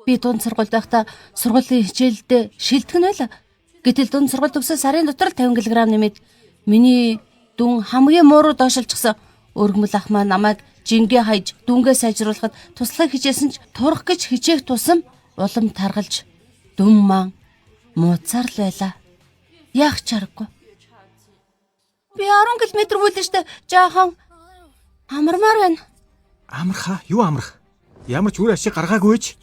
Би дунд сургуульд байхдаа сургуулийн хичээлдээ шилдэг нь байла. Гэтэл дунд сургууль төгсөө сарын дотор 50 кг нэмээд миний дүн хамгийн мууруу доошилчихсан. Өргөмөл ах маань намайг жингээ хайж дүнгээ сайжруулахад туслахыг хичээсэн ч турах гэж хичээх тусам улам таргалж дүн маань мууцаар л байла. Яах ч аргагүй. Би 10 км бүлэн штэ жаахан амармаар байна. Амарха? Юу амарх? Ямар ч үр ашиг гаргаагүй ч.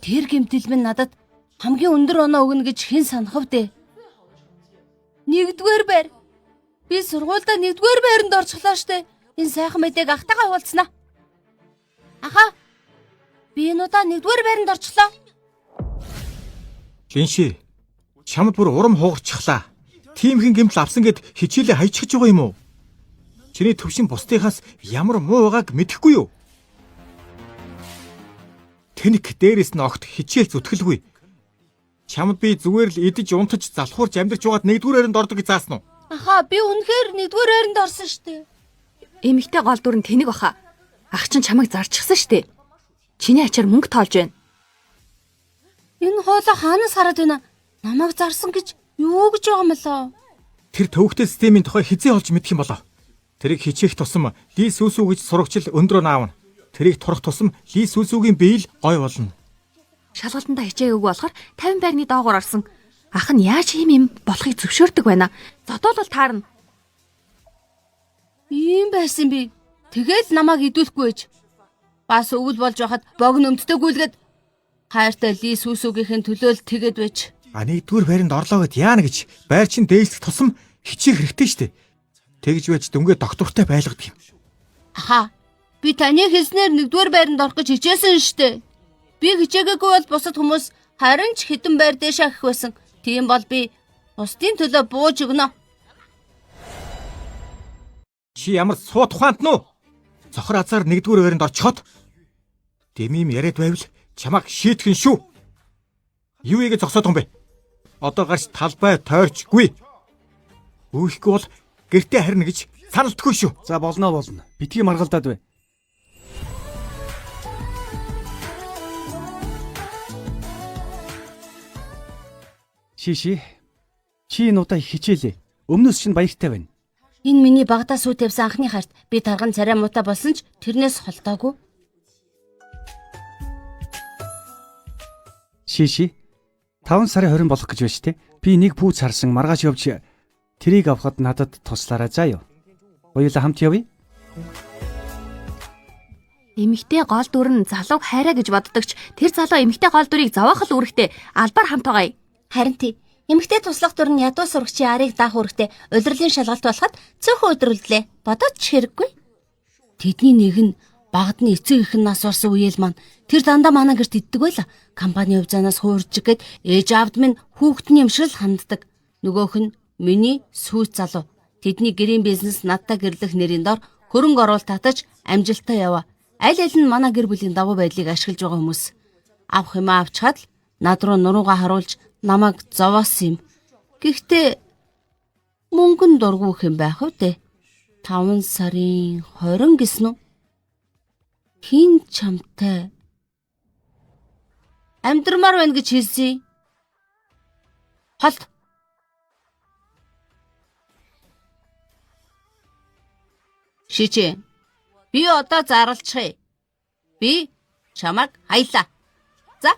Тэр гэмтэл минь надад хамгийн өндөр оноо өгнө гэж хэн санах вэ? Нэгдүгээр байр. Би сургуультай нэгдүгээр байранд орчихлоо штэ. Энэ сайхан мэдээг ахтайгаа хуваалцснаа. Аха. Би энэ удаа нэгдүгээр байранд орчихлоо. Линши, чамд бүр урам хугарчихлаа. Тимхэн гэмтэл авсан гэд хичээлээ хайчихж байгаа юм уу? Чиний төвшин бусдынхаас ямар муу байгааг мэдэхгүй юу? Тэнэг дээрээс нь огт хичээл зүтгэлгүй. Чамд би зүгээр л идэж унтаж залхуурж амьдарч байгаад нэгдүгээр байранд ордог гэж заасан уу? Аха, би үнэхээр нэгдүгээр байранд орсон штэ. Эмэгтэй гол дүр нь тэнэг баха. Ах чинь чамайг зарчихсан штэ. Чиний ачаар мөнгө тоолж байна. Энэ хоолой хаанаас хараад байна? Намайг зарсан гэж юу гэж байгаа юм болоо? Тэр төвөгтэй системийн тухай хизээ олж мэдэх юм болоо. Тэрийг хичээх тусам Ли Сүсү гэж сурагчил өндрөө наавна. Тэрийг турах тусам Ли Сүсүгийн биел гой болно. Шалгалтандаа хичээгээгүй болохоор 50 байрны доогоор орсон. Ах нь яаж юм болохыг зөвшөөрдөг байна. Зодоолол таарна. Ийм байсан би. Тэгэл намайг идүүлэхгүй ээж. Бас өвөл болж байхад богн өмддөггүйлгээд хайртай Ли Сүсүгийнхэн төлөөл тэгэд байж. Нэгдүгээр байранд орлоо гэд яана гэж байр чин дээшлэх тусам хичээх хэрэгтэй штэ. Тэгж байж дөнгөө доктортой байлгадаг юм. Аха. Би таны хэлснээр нэгдүгээр байранд орох гэж хичээсэн штэ. Би хичээгээгүй бол бусад хүмүүс харин ч хэдэн байр дэш ахих байсан. Тийм бол би бусдын төлөө бууж өгнө. Чи ямар суу тухаанд нүү? Цохор азар нэгдүгээр байранд орчиход дэмим яриад байвал чамайг шийтгэн шүү. Юу ийгээ зогсоод юм бэ? Одоо гарч талбай тойрчгүй. Үүхгүй бол гэртээ харна гэж саналтгүй шүү. За болно. Битгий маргалдаад бай. Шиши. Чи энэ удаа их хичээлээ. Өмнөөс чинь баяртай байна. Энэ миний багадаа сүү тавьсан анхны харт. Би тарган царай муутай болсон ч тэрнээс холдоогүй. Шиши. 5 сарын 20 болох гэж байна штэ. Би нэг пүүц харсан маргааш явж тэрийг авахд надад туслаарай заа юу. Хоёулаа хамт явъя. Эмэгтэй гол дүр нь залууг хайраа гэж боддогч тэр залуу эмэгтэй гол дүрийг зовоохол үүрэгтэй албаар хамт байгаа. Харин тий. Эмэгтэй туслах дүр нь ядуу сурагчийн арыг даах үүрэгтэй удирлын шалгалт болоход цөөхөн өдрөлдлээ. Бодоод ч хэрэггүй. Тэдний нэг нь багад нь эцэг их нь нас орсон үеэл маань тэр дандаа манай гэрт иддэг байла. Компани хувьцаанаас хуурж гээд ээж аавд минь хүүхдний юм шиг л ханддаг. Нөгөөх нь миний сүүц залуу. Тэдний гэрийн бизнес надтай гэрлэх нэрийн дор хөрөнгө оруулалт татаж амжилттай яваа. Аль аль нь манай гэр бүлийн давуу байдлыг ашиглаж байгаа хүмүүс. Авах юм авчхад л над руу нуруугаа харуулж намайг зовоосон юм. Гэхдээ мөнгөн дургүйх юм байх үү? 5 сарын 20 гэсэн үү? Хин чамтай амьдрмаар байна гэж хэлсэн. Холт. Шичээ. Би одоо зарлчихъя. Би чамайг хаялаа. За.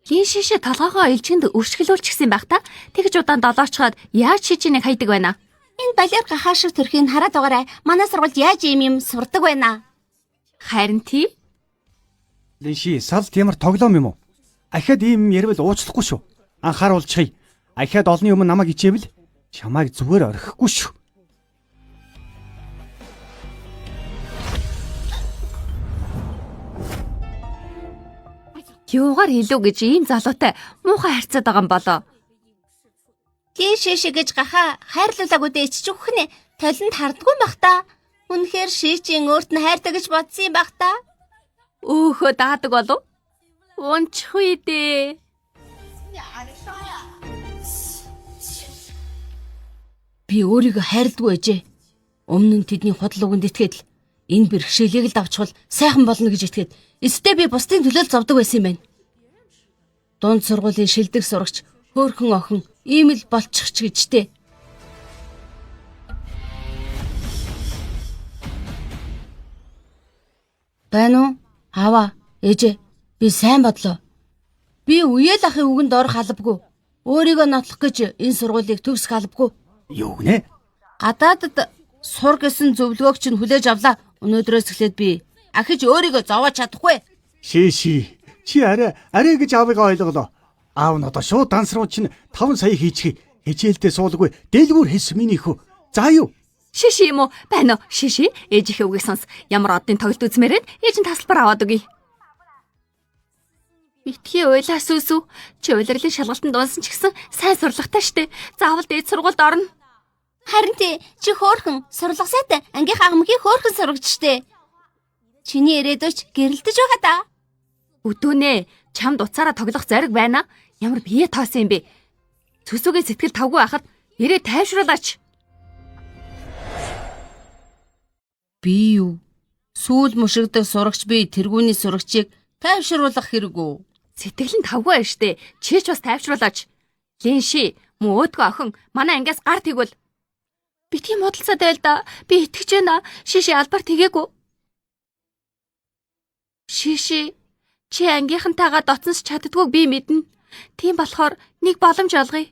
Лин шишээ толгоогоо элчгэнд өршгөлүүлчихсэн байх та. Тэгж удаан долоочхоод яаж шижиныг хайдаг байна? Энэ балер гахаашиг төрхийг хараад байгаарай. Манай сургуульд яаж юм сурдаг байна? Харин тий. Линши, салт ямар тоглоом юм уу? Ахиад ийм ярил уучлахгүй шүү. Анхааруулчихъя. Ахиад олны өмнө намайг ичээвэл чамайг зүгээр орхихгүй шүү. Юугаар хэлүү гэж ийм залуутай муухай харьцаад байгаа юм болоо. Шишээ гэж гахаа хайрлуулаагүй дээ ичж өгөх нэ. Толинд хардггүй байх та. Үнэхээр шишийн өөрт нь хайртай гэж бодсон юм байх та. Өөхөө даадаг болов? Унчихгүй дээ. Би өөрийгөө хайрладгүй ээжээ. Өмнө нь тэдний худал үгэнд итгээд энэ бэрхшээлийг л давчвал сайхан болно гэж итгээд эцэстээ би бусдын төлөө зовдөг байсан юм байна. Дунд сургуулийн шилдэг сурагч хөөхөн охин ийм л болчих ч гэжтэй. Байна уу? Аваа, ээжээ. Би сайн бодлоо. Би үеэл ахын үгэнд орох албагүй. Өөрийгөө нотлох гэж энэ сургуулийг төгсөх албагүй. Юу гинэ? Гадаадд сур гэсэн зөвлөгөөг чинь хүлээж авлаа. Өнөөдрөөс эхлээд би ахиж өөрийгөө зовоож чадахгүй. Ши. Чи арай гэж аавыг ойлголоо. Аав нь одоо шууд данс руу чинь 5 сая хийчихье. Хичээлдээ суулгүй дэлгүүр хийс минийхүү. За юу? Шиши юм уу? Байна уу? Шиши, ээжийнхээ үгийг сонс. Ямар одны тоглолт үзмээрээ ээж нь тасалбар аваад өгье. Битгий уйлаа сүсүү. Чи улирлын шалгалтанд унсан ч гэсэн сайн сурлагатай штэ. Заавал дээд сургуульд орно. Харин чи хөөхөн сурлага сайтай ангийнхаа хамгийн хөөхөн сурагчтэй. Чиний ирээдүйч гэрэлтэж байгаа да. Өдөөнэ, чамд уцаараа тоглох зориг байна. Ямар бие тоосон юм бэ? Сүсүүгийн сэтгэл тавгүй байхад ирээ тайвшруулаач. Би юу? Сүүл мушигдах сурагч би тэргүүний сурагчийг тайвшруулах хэрэггүй. Сэтгэл нь тавгүй байна штэ. Чи ч бас тайвшруулаач. Линши, мөн өөдгөө охин манай ангиас гар тэгвэл. Битгий модалцаад байл да. Би итгэж байна. Шиши албаар тэгээгүй. Шиши, чи ангийнхантайгаа доцсонс чаддгүйг би мэднэ. Тийм болохоор нэг боломж олгоё.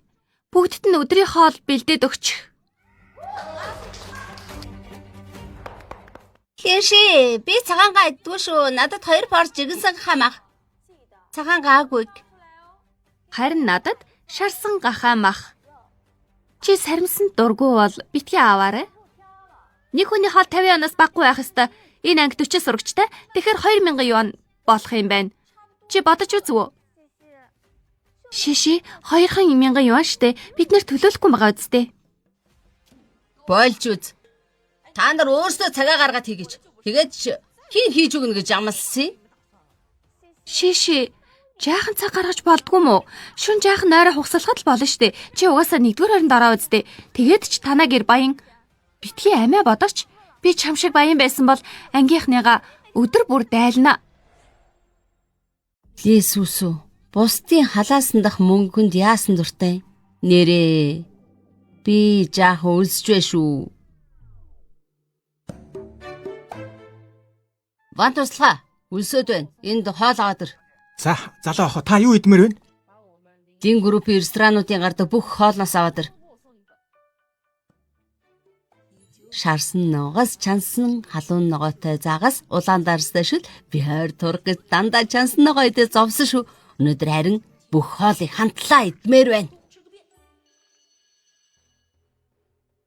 Бүгдд нь өдрийн хоол бэлдээд өгч. Линши, би цагаангаа иддгүй шүү. Надад 2 пор жигэнсэн хамаах. Цагаан гаагүй. Харин надад шарсан гахаа мах. Чи саримсан дургу бол битгий аваарай. Нэг хүний хоол 50 янаас баггүй байх ёстой. Энэ анги 40 сурагчтай. Тэгэхээр 2000 юан болох юм байна. Чи бодож үз үү? Шиши 2000 юан штэ. Бид нэр төлөөлөхгүй байгаа үсттэй. Болж үз. Та нар өөрсдөө цагаа гаргаад хийгээч. Тэгээд хин хийж өгнө гэж амласан. Шиши, жаахан цаг гаргаж болдгүй мүү? Шүн жаахан нойроо хугасалхад л болно штэ. Чи угаасаа 1-р хоринд ороо үсттэй. Тэгээд ч танаа гэр баян. Битгий амиа бодооч. Би чам шиг баян байсан бол ангийнхныгаа өдөр бүр дайлна. Лисүсү, бусдын халаасандах мөнгөнд яасан дуртай? Нэрээ. Би жаахан өлсөж вэ шүү. Ван туслаа. Үлсөд байна. Энд хоол аваад ир. За, залуу ах та юу идмээр вэ? Дин группийн ресторануудын гардаг бүх хоолноос аваад ир. Шарсан ногоос чансан халуун ногоотой загас улаан дарстай шүл би хойр тург гэж дандаа чансан ногоо идэ зовсон шүү. Өнөөдөр харин бүх хоолыг хамтлаа идмээр байна.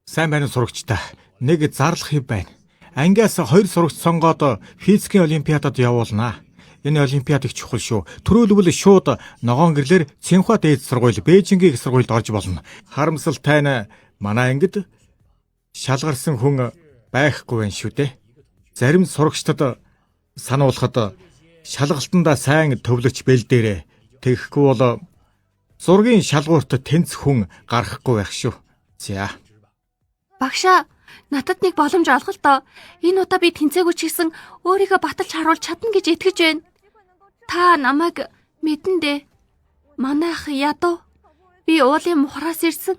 Сайн байна сурагчтай. Нэг зарлах юм байна. Ангиас 2 сурагч сонгоод физикийн олимпиадад явуулнаа. Энэ олимпиад их чухал шүү. Төрөөлбөл шууд ногоон гэрлэр Цинхуа дээд сургууль, Бээжингийн их сургуульд орж болно. Харамсалтай нь манай ангид шалгарсан хүн байхгүй байна шүү дээ. Зарим сурагчдад сануулхад шалгалтандаа сайн төвлөж бэлдээрээ. Тэгэхгүй бол зургийн шалгуурт тэнц хүн гарахгүй байх шүү. За. Багшаа, надад нэг боломж олгол тоо. Энэ удаа би тэнцээгүй ч гэсэн өөрийгөө баталж харуулж чадна гэж итгэж байна. Та намайг мэдэн дээ. Манайх ядуу. Би уулын мухраас ирсэн.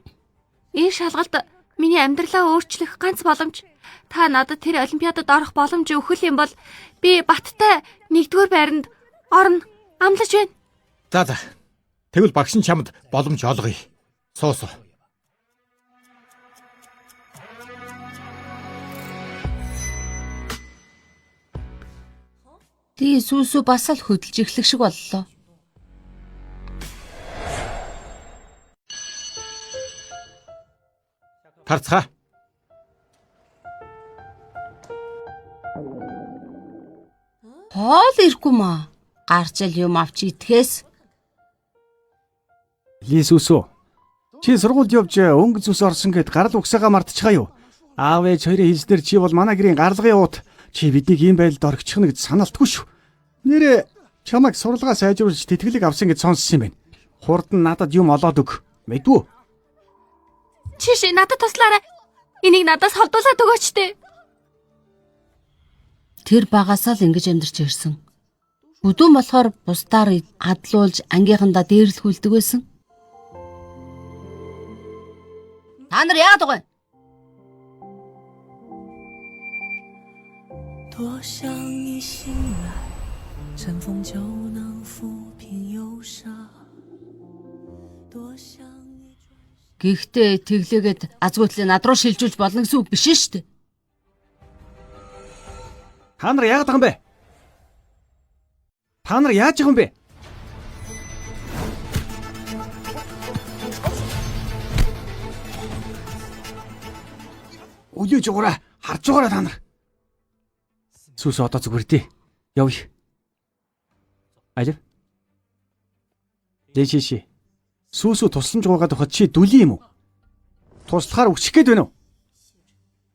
Энэ шалгалт миний амьдралаа өөрчлөх ганц боломж. Та надад тэр олимпиадад орох боломж өгөх юм бол би баттай 1-р байранд орно. Амлаж байна. За. Тэгвэл багш нь чамд боломж олгоё. Суусуу. Тэгээ сүүсүү бас л хөдөлж эхлэх шиг боллоо. Тарцгаа. Хоол ирэхгүй маа. Гарчил юм авч идэхээс. Лисүсү. Чи сургуульд явж өнгө зүс орсон гэд гарал угсаага мартчихаа юу? Аав ээж хоёрын хэлснээр чи бол манай гэрийн гаралгын уут. Чи биднийг ийм байдалд орчихно гэж саналтгүй шүү. Нэрээ чамайг сурлагаа сайжруулж тэтгэлэг авсан гэж сонссон юм байна. Хурд нь надад юм олоод өг. Мэдвүү? Шиши надад туслаарай. Энийг надаас холдуулаад өгөөч дээ. Тэр багасаа л ингэж амьдарч ирсэн. Бүдүүн болохоор бусдаар адлуулж ангийнхандаа дээрлэхүүлдэг байсан. Та нар яагаад байгаа юм? 多想一醒来，晨风就能抚平忧伤。多想一 Гэхдээ тэглээгээд азгүйтлээ над руу шилжүүлж болно гэсэн үг биш шүү дээ. Та нар яагаад байгаа юм бэ? Та нар яаж байгаа юм бэ? Өдөөж уураа харж байгаараа та нар. Сүс одоо зүгээр дээ. Явъя. Алив. Дэшиши. Сүсүү тусламж гуйгаад өгөхөд чи дүли юм уу? Туслахаар өчөх гээд байна уу?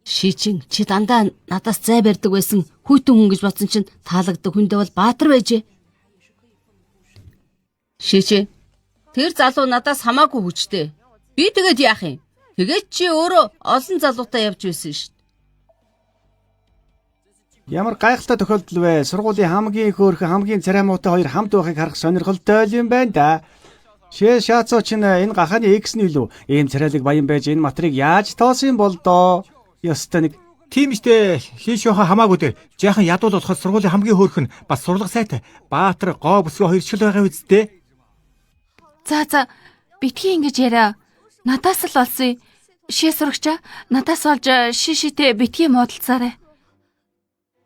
Шичин чи дандаа надаас зай барьдаг байсан хүйтэн хүн гэж бодсон чинь таалагддаг хүндээ бол баатар байжээ. Шичин тэр залуу надаас хамаагүй хүчтэй. Би тэгээд яах юм? Тэгээд чи өөрөө олон залуутай явж байсан шүү дээ. Ямар гайхалтай тохиолдол вэ? Сургуулийн хамгийн их хөөрхөн хамгийн цараймуутай хоёр хамт байхыг харах сонирхолтой юм байна да. Шаацоо чинь энэ гахааны X нь илүү ийм царайлаг баян байж энэ матрыг яаж тоосон бол доо? Ёстой нэг Тийм штэ хийшөөхө хамаагүй дээр жаахан ядуул болоход сургуулийн хамгийн хөөрхөн бас сурлага сайтай Баатар гоо бүсгүй хоёр чил байгаа үсттэй. За битгий ингэж яриа. Надаас л олсон. Ши сурагчаа надаас олж шишитэй битгий муудалцаарай.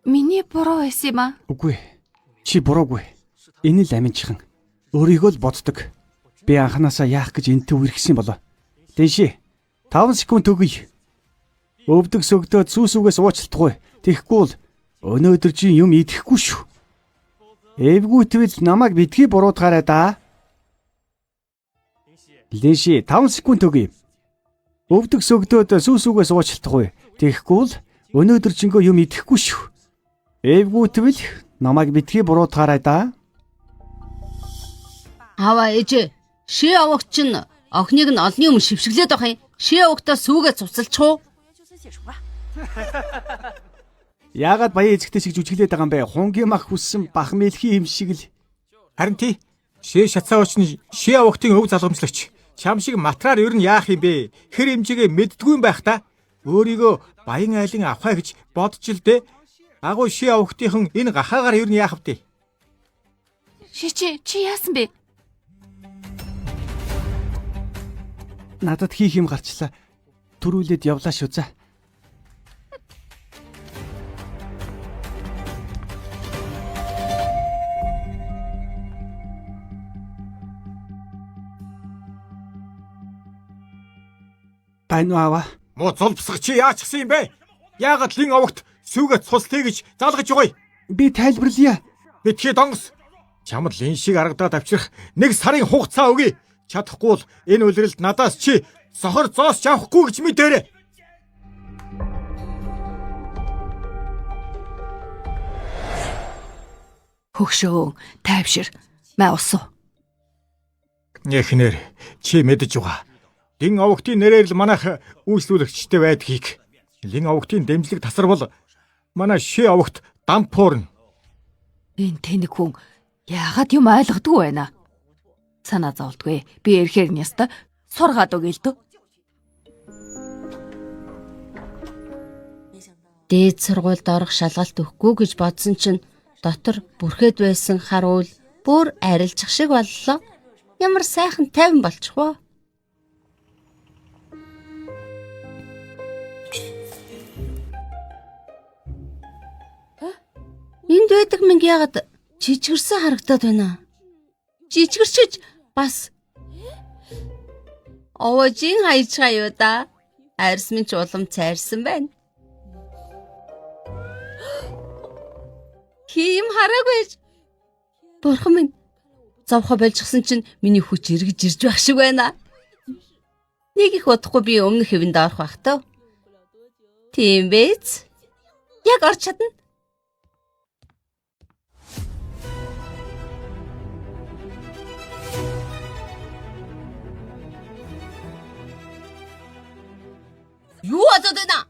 Миний буруу байсан юм аа. үгүй. Чи буруугүй. Энэ л аминчхан. Өөрийгөө л боддог. Би анханасаа яах гэж энтэй үргэсэн болоо. Дэши 5 секунд өгье. Өвдөг сөгдөөд сүсүгээс уучлалтгүй. Тэгэхгүй бол өнөөдөр чи юм идэхгүй шүү. Эвгүүтвэл намайг битгий буруутгаарай да. Дэши 5 секунд өгье. Өвдөг сөгдөөд сүсүгээс уучлалтгүй. Тэгэхгүй бол өнөөдөр чингөө юм идэхгүй шүү. Эвгүүтвэл намайг битгий буруутгаарай да. Аваа ээжээ. Ши авагч нь охиныг нь олны өмнө шившгэлээд байх юм. Ши авагтаа сүүгээ цуцалчихуу. Яагаад баян эзэгтэй шиг жүжиглээд байгаа юм бэ? Хунгийн мах хүссэн бах мэлхий юм шиг л. Харин тий шээ шатсаа очны шээ авахтын өв залгамжлагч чам шиг матраар ер нь яах юм бэ? Хэр хэмжээгээ мэддгүй юм байх та. Өөрийгөө баян айлын авхаа гэж бодж л дээ. Агуу шээ авахтынхан энэ гахаагаар ер нь яах вэ? Шичи чи яасан бэ? Надад хийх юм гарчлаа. Төрүүлээд явлаа шүү за. Баньваа. Муу зулбсах чи яаж гисэн юм бэ? Яагаад лин авахт сүүгээ цуслая гэж залгаж байгаа юм? Би тайлбарлая. Битгий донгос. Чамд лин шиг аргадаад авчрах 1 сарын хугацаа өгье. Чадахгүй бол энэ үлрэлд надаас чи сохор зоосч авахгүй гэж мэдээрэй. Хөгшөө тайвшир. Маа усуу. Эхнэр чи мэдэж байгаа. Лин авахтын нэрээр л манайх үйлчлүүлэгчтэй байдгийг. Лин авахтын дэмжлэг тасарвал манай шээ авахт дампуурна. Энэ тэнэг хүн яагаад юм ойлгодгүй байна? Санаа зовлтгүй. Би ирэхээр нь яста сургаад өгье л дөө. Дээд сургуульд орох шалгалт өгөхгүй гэж бодсон чинь дотор бүрхээд байсан харуул бүр арилжих шиг боллоо. Ямар сайхан тайван болчихвоо. Энд байдаг минь яагаад жижигэрсэн харагдаад байна? Жижигэрчж бас овожийн хайчгаа юу да? Арьс минь ч улам цайрсан байна. Хим хараагүй. Бурхан минь зовхо болчихсон чинь миний хүч эргэж ирж байх шиг байна. Нэг их удахгүй би өмнөх хэвэнд орох байх таа. Тийм биз? Яг орч чадна. Юу бодод байна?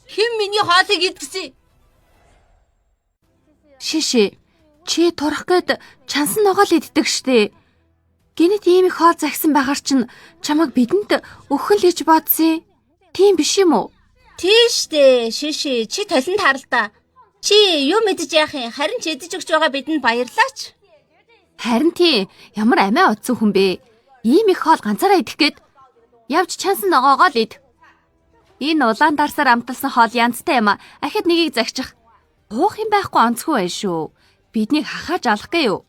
Хэн миний хоолыг идгэсэн? Шиши, чи турах гээд чансан ногоол иддэг штэ. Гэнэт ийм их хоол загсан байгаар чинь чамайг бидэнд өгөх л гэж бодсон. Тийм биш юм уу? Тийштэй, Шиши, чи талент харалта. Чи юу мэдэж яах юм? Харин ч идэж өгч байгаа бидэнд баярлаач. Харин тий, ямар амиа утсан хүн бэ? Ийм их хоол ганцаараа идэх гээд явж чансан ногоогоо л ид. Энэ улаан дарсаар амталсан хоол янзтай юм а. Ахид нэгийг загчих. Уух юм байхгүй онцгүй байх шүү. Биднийг хахааж алах гээ юу?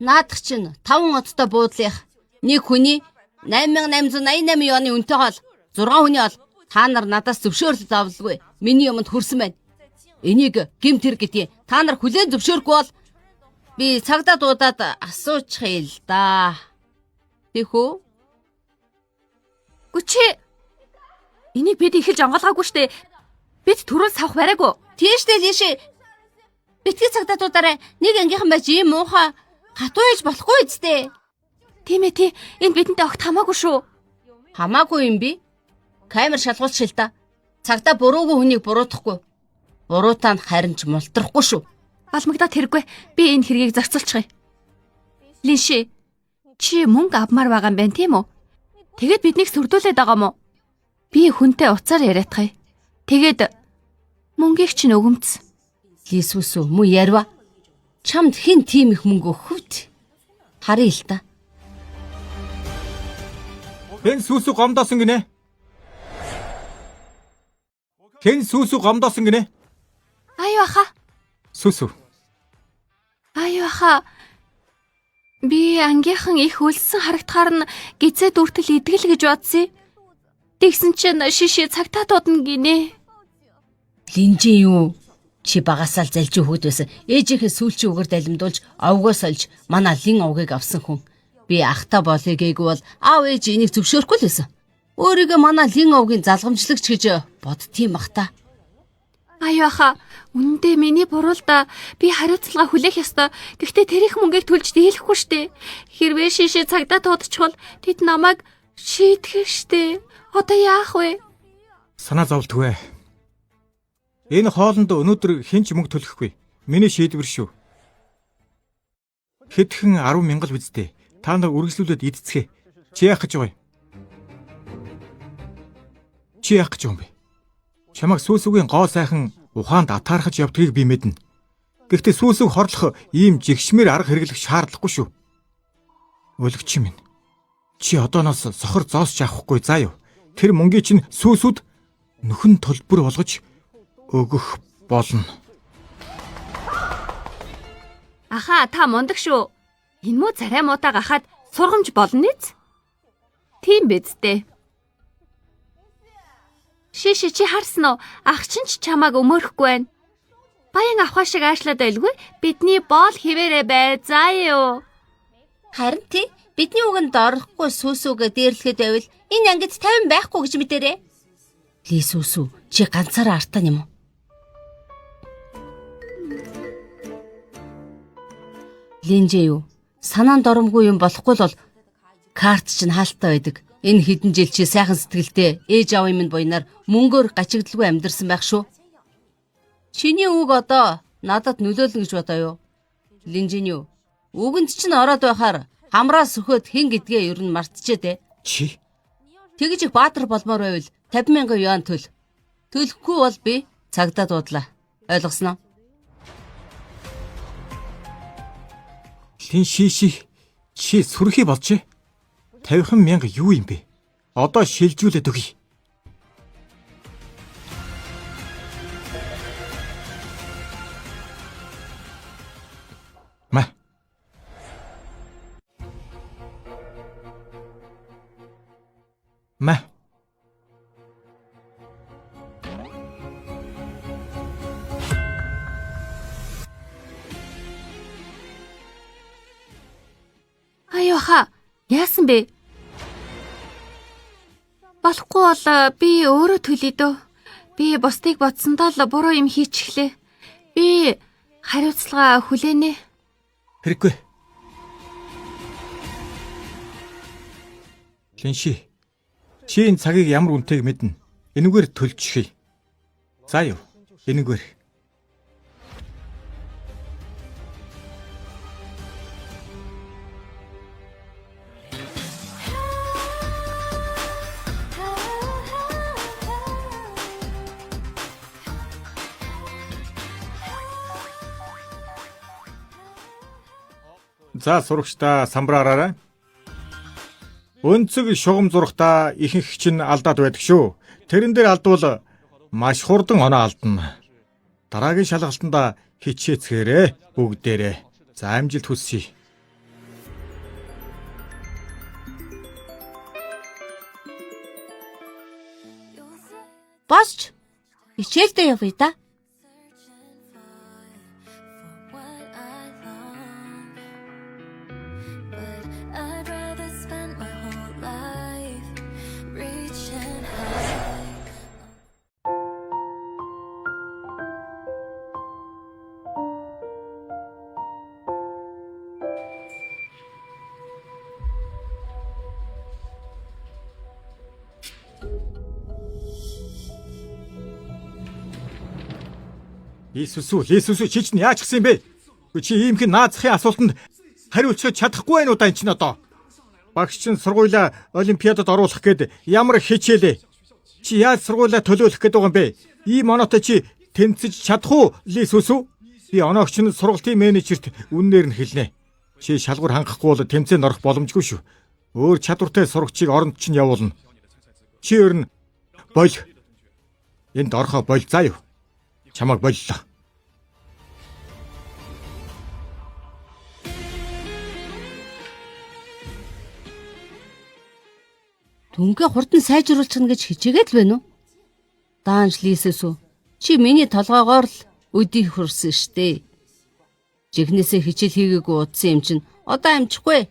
Наадах чинь 5 оттой буудлынх. Нэг хүний 8888 юаны үнэтэй хоол. 6 хүний хоол. Та нар надаас зөвшөөрөл авалгүй. Миний юмд хүрсэн байна. Энийг гэмт хэрэг гэдгийг та нар хүлээн зөвшөөрөхгүй бол би цагдаа дуудаад асуучих юм л да. Тэхүү? Гүчи. Энийг бид ихэлж онгоолгаагүй штэ. Бид түрүүл савх бариагүй. Тийштэй лишээ. Битгий цагдаа дуудаарай. Нэг ангийнхан байж ийм муухай хатуу хийж болохгүй үсттэй. Тийм ээ тий. Энд бидэнтэй огт хамаагүй шүү. Хамаагүй юм би. Камер шалгуулч шил та. Цагдаа буруугүй хүнийг буруутгахгүй. Буруутаа нь харин ч мултрахгүй шүү. Балмагдаад хэрэггүй. Би энэ хэргийг зарцуулчихъя. Линши. Чи мөнгө авмаар байгаа юм байна тийм үү? Тэгэд биднийг сүрдүүлээд байгаа мó? Би хүнтэй уцаар яриадахъя. Тэгээд мөнгийг чинь өгөмц. Лисүсү муу ярва. Чамд хэн тийм их мөнгө өгөхвт? Харъя л та. Хэн сүүсүү гомдоосон гинэ? Хэн сүүсүү гомдоосон гинэ? Аюу аха. Сүүсүү. Аюу аха. Би ангийнхан их өлсөн харагдахаар нь гизээ дүртэл идэгэл гэж бодсон. Тэгсэн чинь шишээ цагтаа дуудна гинэ. Линжин юу? Чи багасаал залж өгөхөд байсан. Ээжийнхээ сүүлчийн үгээр далимдуулж овгоо сольж манай лин овгийг авсан хүн. Би ахта болъё гээгүй бол аав ээж энийг зөвшөөрөхгүй л байсан. Өөрийгөө манай лин овгийн залгамжлагч гэж бодтiin бах та. Аюу аха, үнэндээ миний буруу л да. Би хариуцлага хүлээх ёстой. Гэхдээ тэрих мөнгийг төлж дийлэхгүй штэ. Хэрвээ шишээ цагдаа дуудчихвол тэд намайг шийтгэх штэ. Одоо яах вэ? Санаа зовлтгүй. Энэ хоолнд өнөөдөр хэн ч мөнгө төлөхгүй. Миний шийдвэр шүү. Хэдхэн 10,000 л үсттэй. Та нар үргэлжлүүлээд идцгээ. Чи яах гэж байгаа юм? Чи яах гэж байгаа юм бэ? Чамайг сүүсүүгийн гоо сайхан ухаанд атаархаж явдгийг би мэднэ. Гэхдээ сүүсүүг хорлох ийм жигшмээр арга хэрэглэх шаардлагагүй шүү. Өлөгч минь. Чи одооноос сохор зоосч авахгүй заа юу? Тэр мөнгийг чинь сүүсүүд нөхөн төлбөр болгож өгөх болно. Аха, та мундаг шүү. Энэ муу царай муудаа гахаад сургамж болно нэз? Тийм биз дээ. Шиши чи харсан уу? Ах чинь ч чамааг өмөрөхгүй байна. Баян авхаа шиг аашлаад байлгүй. Бидний боол хിവэрэ бай. Заа юу. Харин тий бидний үгэнд орохгүй сүүсүүгээ дээрлэхэд байвал энэ ангид 50 байхгүй гэж мэдэрээ. Лисүсү чи ганцаараа артаа юм уу? Линжээ юу? Санаанд оромгүй юм болохгүй л бол карт чинь хаалттай байдаг. Энэ хэдэн жил чи сайхан сэтгэлтэй ээж аавын минь буйнаар мөнгөөр гачигдалгүй амьдэрсэн байх шүү. Чиний үг одоо надад нөлөөлнө гэж бодоо юу? Линжин юу? Үгэнд чинь ороод байхаар хамраа сөхөд хэн гэдгээ ер нь мартчихэ дээ. Чи? Тэгж их баатар болмоор байвал 50,000 юан төл. Төлөхгүй бол би цагдаа дуудлаа. Ойлгосноо? Лин шиши чи сүрхий болжээ. 50,000 юу юм бэ? Одоо шилжүүлээд өгье. Ма. Ма. Аюу аха, яасан бэ? Болохгүй бол би өөрөө төлөе дөө. Би бусдыг бодсондоо л буруу юм хийчихлээ. Би хариуцлага хүлээнэ. Хэрэггүй. Линши. Чи энэ цагийг ямар үнэтэйг мэднэ. Энэгээр төлчихье. За юу. Энэгээр. За сурагчдаа самбраараарай. Өнцөг шугам зурхтаа ихэнх чинь алдаад байдаг шүү. Тэрэн дээр алдвал маш хурдан оноо алдна. Дараагийн шалгалтанд хичээцгээрээ бүгдээрээ. За амжилт хүсье. Босч. Хичээлдээ явъя да. I'd rather spend my whole life reaching high. Иесус чи чинь яаж гисэн юм бэ? Чи иймхэн наазахын асуултанд хариулцах чадахгүй байх уу энэ чинь одоо? Багш чинь сургуулаа олимпиадад оруулах гээд ямар хичээлээ? Чи яаж сургуулаа төлөөлөх гээд байгаа юм бэ? Ийм оноотой чи тэнцэж чадах уу, Иесус? Би оноогч нь сургалтын менежерт үннээр нь хэлнэ. Чи шалгуур хангахгүй бол тэмцээнд орох боломжгүй шүү. Өөр чадвартай сурагчийг оронд чинь явуулна. Чи ер нь бол энд орхоо бол заа юу? Чамайг боллоо. Дүнгээ хурдан сайжруулчихна гэж хичээгээд л байна уу? Даанч Лисэс үү? Чи миний толгоогоор л өдий хүрсэн штэ. Жигнэсээ хичээл хийгээгүй удсан юм чинь одоо амжихгүй.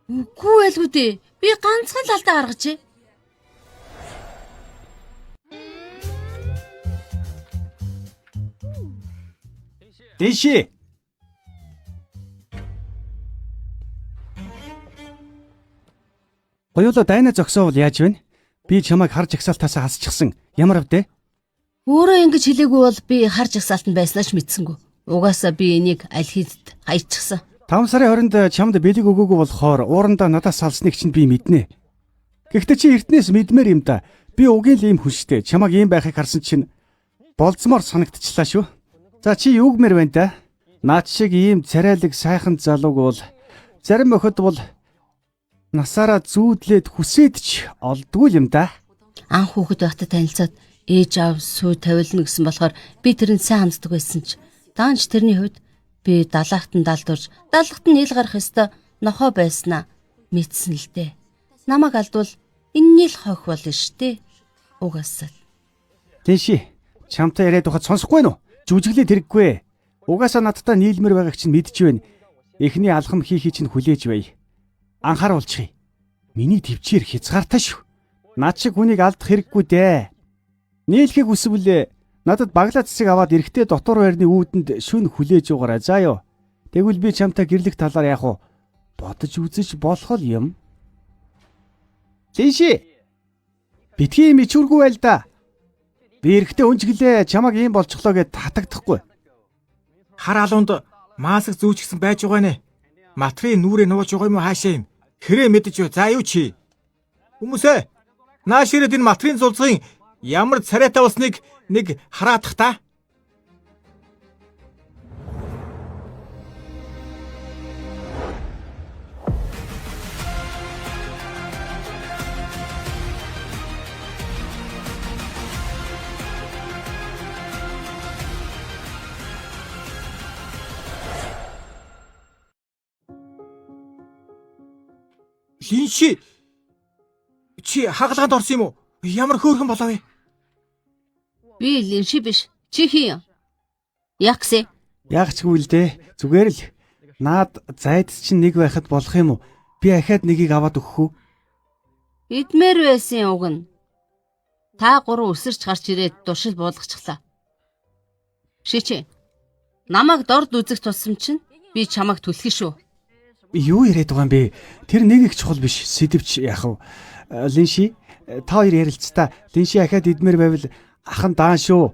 Үгүй байлгүй дээ. Би ганцхан л алдаа гаргажээ. Дэши. Хоёулаа дайна зогсоовол яаж вэ? Би чамайг хар жагсаалтаас хасчихсан. Ямар авдэ? Өөрөө ингэж хэлээгүй бол би харж агсаалтанд байснаач мэдсэнгүү. Угаасаа би энийг аль хийд хайчихсан. 5 сарын 20-нд чамд бэлэг өгөөгүй болохоор уурандаа надаас салсныг чинь би мэднэ. Гэхдээ чи эртнээс мэдмээр юм да. Би угийн л ийм хүн штэ. Чамайг ийм байхыг харсан чинь болцмоор санагдчихлаа шүү. За чи юугмэр байна да? Наад шиг ийм царайлаг сайхан залууг бол зарим охид бол насаараа зүүдлээд хүсээд ч олдгүй юм да. Анх хүүхэд байхдаа танилцаад ээж аав сүй тавилна гэсэн болохоор би тэрнд сайн ханддаг байсан ч даанч тэрний хувьд би далаагтан далдурж далгахтан нийл гарах ёстой нохоо байснаа мэдсэн л дээ. Намайг алдвал энэний л хойх болно штэ. Угаасаа. Дэши, чамтай яриад ухад сонсохгүй нү? Жүжиглээ тэрэггүй. Угаасаа надтай нийлмэр байгааг чинь мэдчихэж байна. Эхний алхам хийхий чинь хүлээж бай. Анхааруулчих. Миний төвчээр хязгаартай шүү. Над шиг хүнийг алдах хэрэггүй дээ. Нийлхийг хүсвэл надад баглаа цэцэг аваад эрэхтэй дотор байрны үүдэнд шүн хүлээж угаарай заа ёо. Тэгвэл би чамтай гэрлэх талаар яах вэ? Бодож үзэж болох л юм. Дэши. Битгий юм ичүүргүй байл да. Би эрэхтэй өнжиглээ чамаг ийм болчихлоо гэд татагдахгүй. Хар алуунд мааск зүүчихсэн байж байгаа нэ. Матрийн нүрээ нууж байгаа юм уу хаашаа юм? Хэрэг мэдэж юу? За юу чи? Хүмүүсээ нааш ирээд энэ матрийн зулцгийн ямар царайтай болсныг нэг хараадах та. Линши Чи хагалгаанд орсон юм уу? Ямар хөөрхөн болов вэ? Би Линши биш. Чи хин юм? Яг гэсэн. Яг ч үгүй л дээ. Зүгээр л наад зайдс чинь нэг байхад болох юм уу? Би ахаад нэгийг аваад өгөх үү? Идмээр байсан уг нь. Та гурав өсөрч гарч ирээд дуршил буулгачихлаа. Шичээ. Намайг дорд үзэх тусам чинь би чамайг түлхэн шүү. Юу яриад байгаа юм бэ? Тэр нэг их чухал биш. Сэдвч яах вэ? Линши, та хоёр ярилцтаа. Линши ахаад идмээр байвал ахан даан шүү.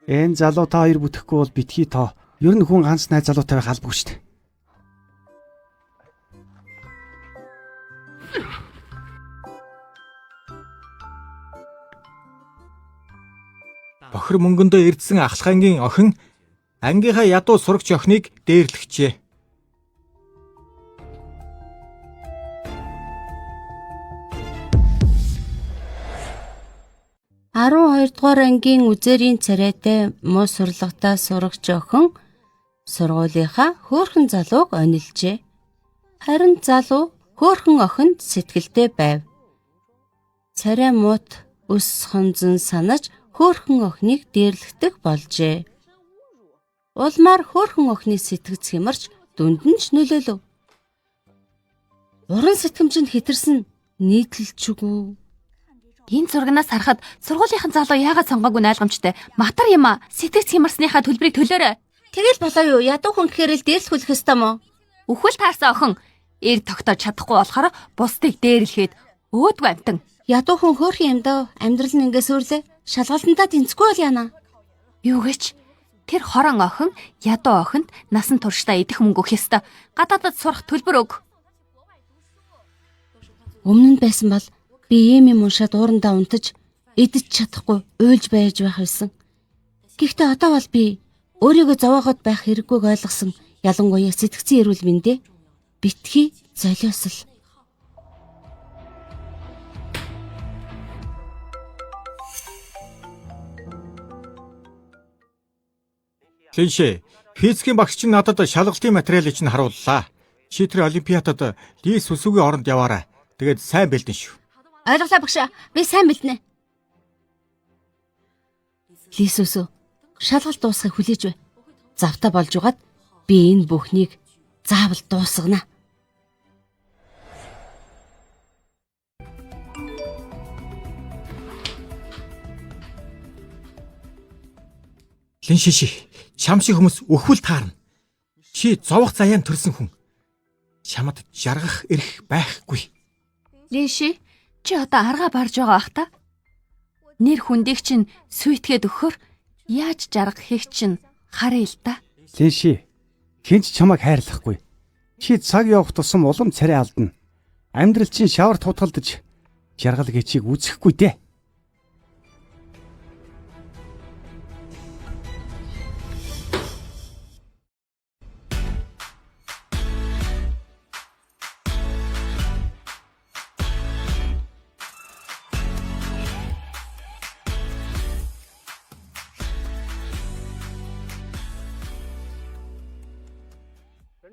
Энэ залуу та хоёр бүтэхгүй бол битгий тоо. Ер нь хүн ганц найз залуутайгаа халбгүй шүү дээ. Бохир мөнгөндөө ирдсэн ахлахангийн охин ангийнхаа ядуу сурагч охиныг дээрлэгчээ. дугаар ангийн үзээрийн царайтай муу сурлагатай сурагч охин сургуулийнхаа хөөрхөн залууг онилжээ. Харин залуу хөөрхөн охинд сэтгэлтэй байв. Царай муут өс хонзон санаж хөөрхөн охиныг дээрлэгдэх болжээ. Улмаар хөөрхөн охины сэтгэц хямарч дүнд нь ч нөлөөлөв. Уран сэтгэмжинд хэтэрсэн нийтлэлчгүй. Энэ зургнаас харахад сургуулийнхан залуу яагаад сонгоогүй ойлгомжтой. Матар юм а. Сэтгэц хямарсныхаа төлбөрийг төлөөрэй. Тэгэл болоо юу? Ядуу хүн гэхээр л дээрлэхүүлэх ёстой мó. Үхэл таарсан охин эр тогтоож чадахгүй болохоор бусдыг дээрлэхэд өөдгөө амтан. Ядуу хүн хөөрхөн юм даа. Амьдрал нь ингээс өрлөө. Шалгалтандаа тэнцэхгүй бол яана. Юу гэж? Тэр хорон охин ядуу охинд насан туршдаа идэх мөнгө өгөх ёстой. Гадаадад сурах төлбөр өг. Өмнө нь байсан бол би ийм юм уншаад уурандаа унтаж идэж чадахгүй уйлж байж байх байсан. Гэхдээ одоо бол би өөрийгөө зовоогоод байх хэрэггүйг ойлгосон. Ялангуяа сэтгцэн эрүүл мэндэ битгий золиосл. Линши, физикийн багш чинь надад шалгалтын материалыг чинь харууллаа. Чи тэр олимпиадад Лис Сүсүгийн оронд яваарай. Тэгээд сайн бэлдэн шүү. Ойлголаа багш. Би сайн бэлдэнэ. Лис Сүсү, шалгалт дуусахыг хүлээж бай. Завтаа болж угаад би энэ бүхнийг заавал дуусгана. Линши, чам шиг хүмүүс өхвөл таарна. Чи зовох заяан төрсөн хүн. Чамд жаргах эрх байхгүй. Линши, чи одоо аргаа барж байгаа бах та. Нэр хүндийг чинь сүйтгээд өгөхөр яаж жаргахыг чинь харъя л та. Линши, хинч чамайг хайрлахгүй. Чи цаг явах тусам улам царай алдна. Амьдрал чинь шавар тутгалдаж жаргал гэчийг үзэхгүй дээ.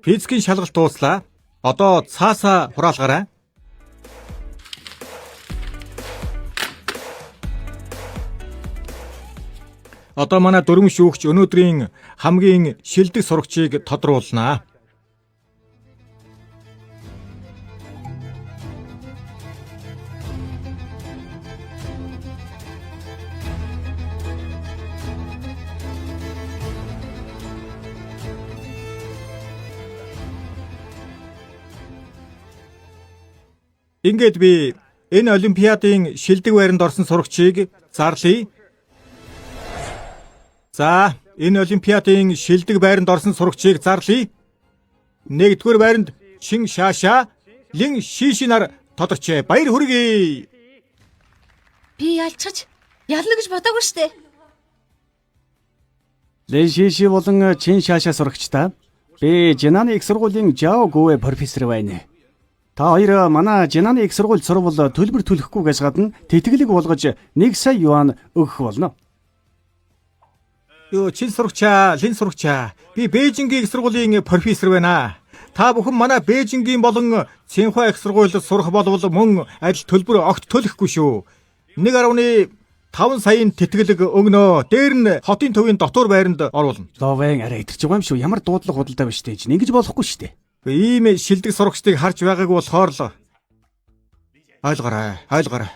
Физикийн шалгалт дууслаа. Одоо цаасаа хураалгаарай. Одоо манай дөрвөн шүүгч өнөөдрийн хамгийн шилдэг сурагчийг тодруулнаа. Ингээд би энэ олимпиадын шилдэг байранд орсон сурагчийг зарлая. За, энэ олимпиадын шилдэг байранд орсон сурагчийг зарлая. Нэгдүгээр байранд Чин Шаша, Лин Шишинаар тодорчээ. Баяр хүргэе. Би ялчиж ялна гэж бодоогүй штэ. Линши болон Чин Шаша сурагчдаа би Жинаны их сургуулийн Жао Гүвэ профессор байна. Та хоёр манай Жинаны их сургуульд сурвал төлбөр төлөхгүйгээс гадна тэтгэлэг болгож 1 сая юан өгөх болно. Чин сурагчаа, Лин сурагчаа. Би Бээжингийн их сургуулийн профессор байна. Та бүхэн манай Бээжингийн болон Цинхуа их сургуульд сурах болвол мөн ажил төлбөр огт төлөхгүй шүү. 1.5 саяын тэтгэлэг өгнөө. Дээр нь хотын төвийн дотор байранд оруулна. Ловен арай идэрч байгаа юм шүү. Ямар дуудлага худалдаа биш дээ. Ингэж болохгүй шүү дээ. Ийм шилдэг сурагчдыг харж байгаагүй болохоор л ойлгоорой.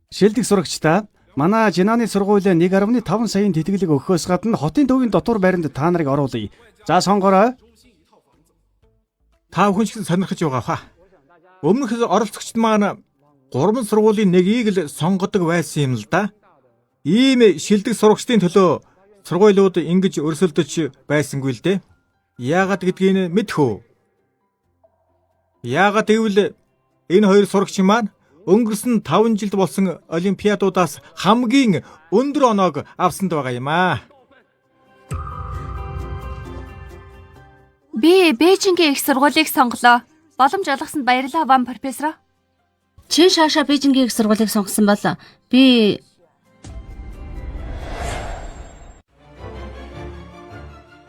Шилдэг сурагчдаа манай Жинаны сургуулийн 1.5 саяын тэтгэлэг өгөхөөс гадна хотын төвийн дотор байранд та нарыг оруулъя. За сонгорой. Та бүхэн ч сонирхож байгаа хаа. Өмнөх оролцогчд маань 3 сургуулийн нэгийг л сонгодог байсан юм л да. Ийм шилдэг сурагчдын төлөө сургуулиуд ингэж өрсөлдөж байсангүй л дээ. Яагаад гэдгийг мэдэх үү? Яагаад гэвэл энэ хоёр сурагч маань өнгөрсөн 5 жилд болсон олимпиадуудаас хамгийн өндөр оноог авсанд байгаа юм аа. Би Бээжингийн их сургуулийг сонголоо. Боломж олгосонд баярлалаа, Ван профессор. Чин Шаша Бээжингийн их сургуулийг сонгосон бол би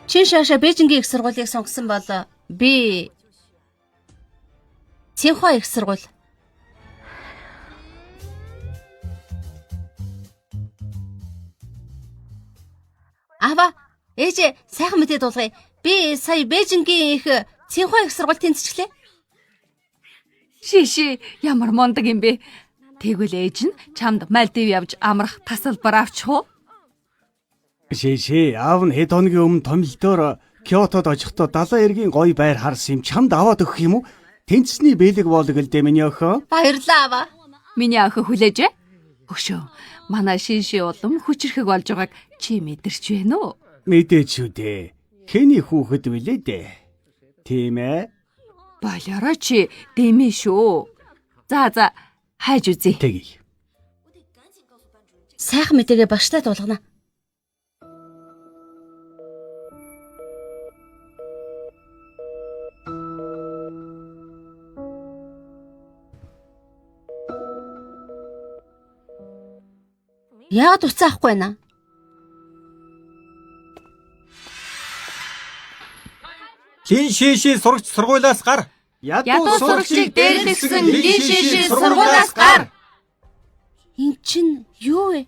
Чин Шаша Бээжингийн их сургуулийг сонгосон бол би Цинхуа их сургууль. Ава, ээжээ сайхан мэдээд дуулгая. Би сая Бээжингийн их Цинхуа их сургууль тэнцвчлээ. Шиши, ямар мундаг юм бэ? Тэгвэл ээж нь чамд Мальдив явж амрах тасалбар авчих уу? Шээ, аав нь хэд хоногийн өмнө томилдоор Киотод очихдоо далайн эргийн гоё байр харсан юм. Чамд аваад өгөх юм уу? Тэнцсний бэлэг болог л дээ миний охин. Баярлалаа ава. Миний охин хүлээж. Хөшөө, манай Шиши улам хүчрэхэг болж байгааг чи мэдэрч байна уу? Мэдээч шүү дээ. Хэний хүүхэд вүлээ дээ. Тийм ээ. Болоороо чи дэмий шүү. За, хайж үзье. Тэгье. Сайхан мэдээгээ багштай дуулгана. Яагаад уцаахгүй байна? Лин Шиши сурагч сургуулиас гар. Ядуу сурагчийг дээрлэгсэн Лин Шиши сургуулиас гар. Эн чин юу вэ?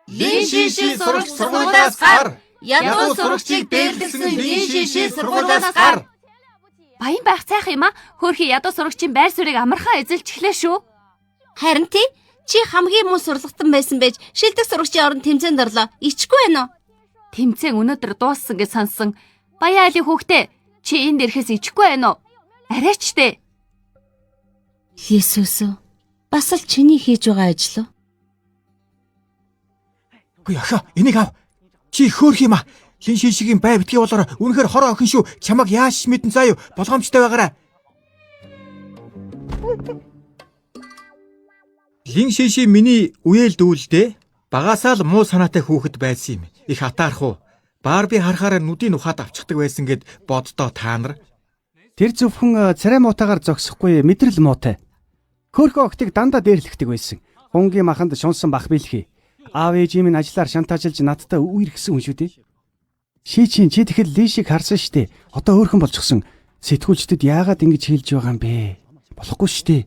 Лин Шиши сурагч сургуулиас гар. Ядуу сурагчийг дээрлэгсэн Лин Шиши сургуулиас гар. Баян байх цайх юм а. Хөөрхий ядуу сурагчийн байр суурийг амархан эзэлж эхлэв шүү. Харин тий, чи хамгийн муу сурлагтан байсан байж шилдэг сурагчийн оронд тэмцээнд орлоо. Ичгүй байна уу? Тэмцээн өнөөдөр дууссан гэж сонссон. Баяа айлын хүүхдээ чи энд ирэхээс ичгүй байна уу? Арайч дээ. Есүс үү? Бас л чиний хийж байгаа ажил уу? Үгүй охин, энийг ав. Чи хөөх юм а. Лин Шишигийн бай битгий болоор үнэхээр хороо охин шүү. Чамаг яаж мэдэн заа юу? Болгоомжтой байгаарай. Лин Шиши миний үеэл дүүлдэ. Багасаа л муу санаатай хүүхэд байсан юм. Их атаарх уу. Барби харахаараа нүдийн ухаад авчихдаг байсан гэд боддоо та нар. Тэр зөвхөн царай муутагаар зогсохгүй мэдрэл муутай. Хөөрхөн октыг дандаа дээрлэхдэг байсан. Хунгийн маханд шунсан бах бэлхий. Аав ээжийн минь ажиллаар шантаажилж надтай үерхсэн хүн шүү дээ. Чи тэгэхэд Лишиг харсан штэ. Одоо хөөрхөн болчихсон. Сэтгүүлчдэд яагаад ингэж хэлж байгаа юм бэ? Болохгүй штэ.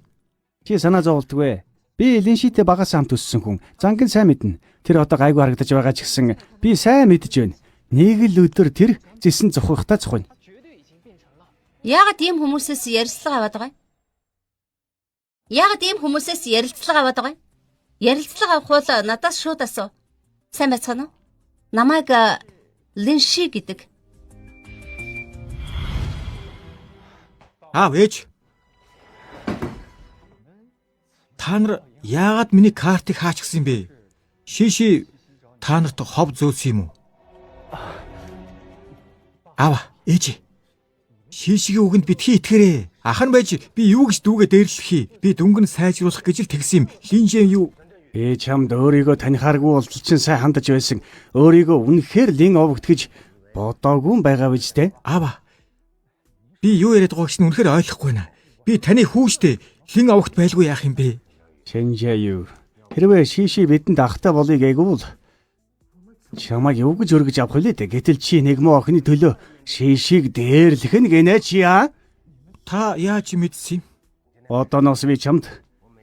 Чи санаа зовлтгүй. Би Линшитэй багаас хамт өссөн хүн. Зангин сайн мэднэ. Тэр одоо гайгүй харагдаж байгаа ч гэсэн би сайн мэдж байна. Нэг л өдөр тэр зэсэн зохихтаа зохино. Яагаад ийм хүмүүсээс ярилцлага аваад байгаа юм? Ярилцлага авах бол надаас шууд асуу. Сайн байцгаана уу? Намайг Линши гэдэг. Аав ээж. Та нар яагаад миний картыг хаачихсан юм бэ? Шиши та нарт хов зөөс юм уу? Аава ээж. Шишигийн үгэнд битгий итгэрээ. Ах нь байж би юу гэж дүүгээ дээрлэхий. Би дүнгэн сайжруулах гэж л тэгсэн юм. Линжээ юу? Ээж хамд өөрийгөө танихааргүй болтол чинь сайн хандаж байсан. Өөрийгөө үнэхээр лин овогт гэж бодоогүй байгаа биз дээ. Аава. Би юу яриад байгааг чинь үнэхээр ойлгохгүй байна. Би таны хүүштэй лин овогт байлгүй яах юм бэ? Шинжээ юу? Хэрвээ Шиши бидэнд ахтай болъё гээгүүл чамайг юу гэж өргөж авах вэ дээ. Гэтэл чи нэг муу охины төлөө Шишиг дээрлэх нь гинэ чи аа? Та яаж мэдсэн юм? Одооноос би чамд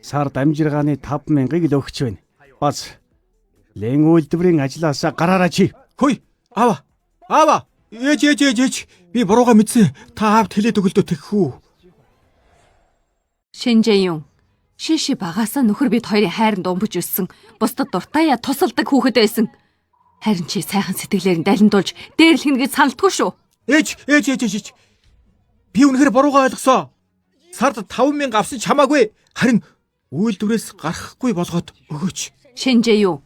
сард амжиргааны 5,000-ыг л өгч байна. Бас лэн үйлдвэрийн ажлаасаа гараараа чи. Хөөе, аава. Ээж. Би бурууга мэдсэн. Та аавд хэлээд өгөлдөө тэгхүү. Шинжээн. Шиши багаасаа нөхөр бид хоёрын хайранд өмбөж өссөн. Бусдад дуртаяа тусалдаг хүүхэд байсан. Харин чи сайхан сэтгэлээр далиндуулж дээрлэх нь гэж саналтгүй шүү. Ээж. Би үнэхээр бурууга ойлгосоо. Сард 5,000 авсан чамаагүй. Харин үйлдвэрээс гарахгүй болгоод өгөөч. Шинжээн.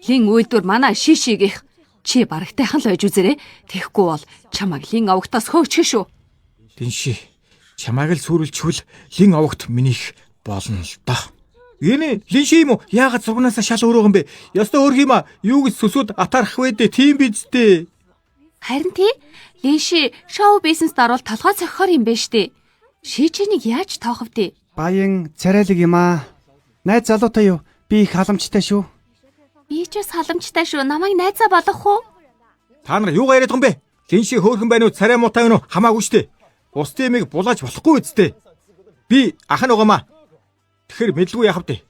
Лин үйлдвэр манай шишиг их. Чи барагтайхан л байж үзээрэй. Тэхгүй бол чамаг лин овогтоос хөөчих шүү. Линши, чамааг л сүрэлчвэл лин овогт минийх болно л доо. Энэ Линши юм уу? Яагаад зургнаасаа шал өөрөө юм бэ? Ёстой өөр юм а? Юу гэж сүсүүд атаарах вэ дээ? Тийм биз дээ. Харин тий Линши шоу бизнест орвол толгой цохихоор юм байна штэ. Шижинийг яаж тоох вэ? Баян царайлаг юм аа. Найз залуутай юу? Би их халамжтай шүү. Би ч бас халамжтай шүү. Намайг найзаа болгох уу? Та нар юугаа яриад байгаа юм бэ? Линши хөөрхөн байна уу? Царай муутай байна уу? Хамаагүй штэ. Бус тэмийг булааж болохгүй үсттэй. Би ах нь угаамаа. Тэгэхээр мэдлгүй яхав дээ.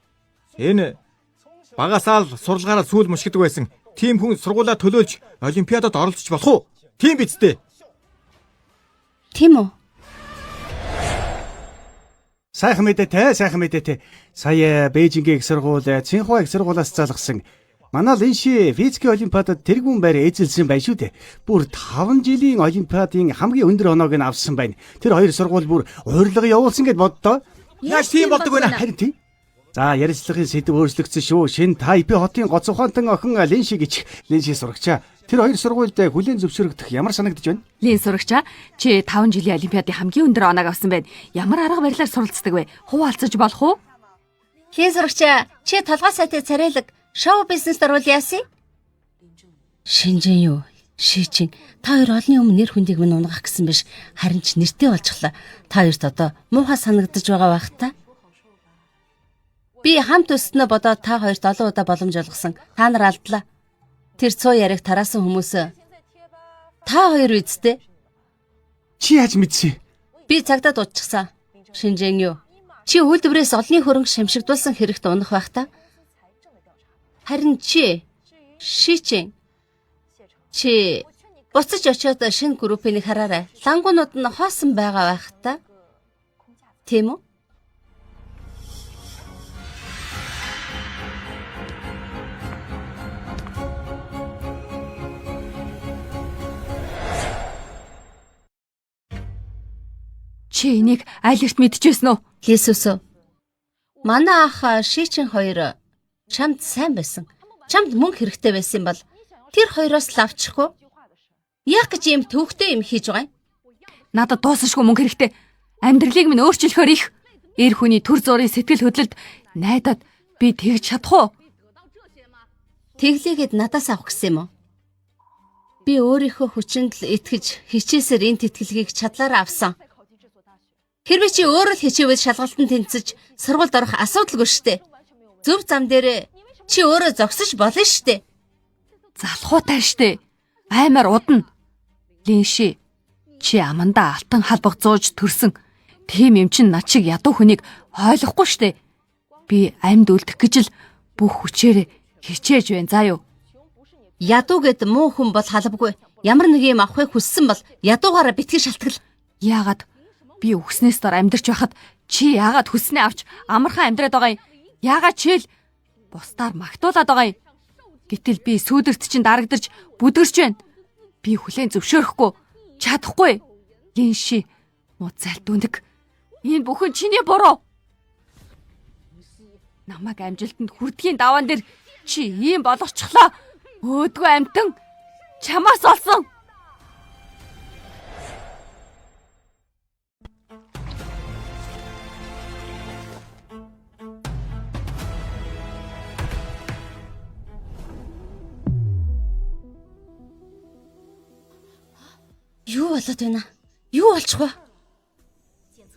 Энэ багасаа л сурлагаараа сүүл мушгидаг байсан. Тим хүн сургуулаа төлөөлж олимпиадад оролцож болох уу? Тийм биз дээ. Тийм үү? Сайхан мэдээ те. Сая Бээжингийн их сургууль, Цинхуа их сургуулиас залгасан. Манай Линши физикийн олимпиадад тэргүүн байр эзэлсэн байна шүү дээ. Бүр 5 жилийн олимпиадын хамгийн өндөр оноог нь авсан байна. Тэр хоёр сургууль бүр урилга явуулсан гэд боддоо. Яаж тийм болдог вэ? Харин тийм. За ярилцлагын сэдв өөрчлөгдсөн шүү. Шинэ Тайпи хотын гоц ухаантан охин Линши гэж Линши сурагчаа. Тэр хоёр сургуульд хүлээн зөвшөөрөгдөх ямар санагдаж байна? Лин сурагчаа чи 5 жилийн олимпиадын хамгийн өндөр оноог авсан байна. Ямар арга барилаар суралцдаг вэ? Хуваалцаж болох уу? Лин сурагчаа, чи толгой сайтыг царайлаг шоу бизнест оруулъя яасан? Шинжэн юу? Шичин, та хоёр олонний өмнө нэр хүндийг минь унгах гэсэн биш. Харин ч нэртэй болчихлоо. Та хоёрт одоо муухай санагдаж байгаа байх та. Би хамт өснө бодоод та хоёрт олон удаа боломж олгосон. Та нар алдлаа. Тэр цуу яриг тараасан хүмүүс та хоёр үсттэй. Чи яаж мэдсэн? Би цагдаа дуудчихсан. Шинжэн юу? Чи үйлдвэрээс олонний хөрөнгө шимшигдуулсан хэрэгт унах байх та. Харин чи Шичин. Чи буцаж очиод шинэ группийг хараарай. Лангуунууд нь хоосон байгаа байх та. Тийм үү? Чи энийг айлгт мэдчихсэн үү? Лисүсөө. Манай ах Шичин хоёр чамд сайн байсан. Чамд мөнгө хэрэгтэй байсан бол тэр хоёроос л авчихгүй. Яг гэж юм төвхтэй юм хийж байгаа юм. Надад дуусашгүй мөнгө хэрэгтэй. Амьдралыг минь өөрчлөхөөр их. Эр хүний төр зургийн сэтгэл хөдлөлд найдаад би тэгж чадах уу? Тэглээгээд надаас авах гэсэн юм уу? Би өөрийнхөө хүчинд л итгэж хичээсээр энэ тэтгэлгийг чадлаараа авсан. Хэрвээ чи өөрөө л хичээвэл шалгалтанд тэнцэж сургуульд орох асуудалгүй штэ. Зөв зам дээр чи өөрөө зогсож болно штэ. Залхуутай штэ. Аймаар удна. Линши, чи амандаа алтан халбаг зууж төрсөн. Тийм юм чин над шиг ядуу хүнийг ойлгохгүй штэ. Би амьд үлдэх гэж л бүх хүчээр хичээж байна заа юу. Ядуу гэд муу хүн бол халбгүй. Ямар нэг юм авахыг хүссэн бол ядуугаараа битгий шалтгал. Яагаад би өгснээс дор амьдарч байхад чи яагаад хүснээ авч амархан амьдраад байгаа юм? Яагаад чи л бусдаар магтуулаад байгаа юм? Гэтэл би сүүдэрт чинь дарагдаж бүдгэрч байна. Би хүлээн зөвшөөрөхгүй, чадахгүй. Линши, муцалт дүнэг. Энэ бүхэн чиний буруу. Намайг амжилтанд хүрдэхийн даваан дээр чи ийм болгочихлоо. Өөдгөө амтан чамаас олсон. Юу болоод байна? Юу болчих вэ?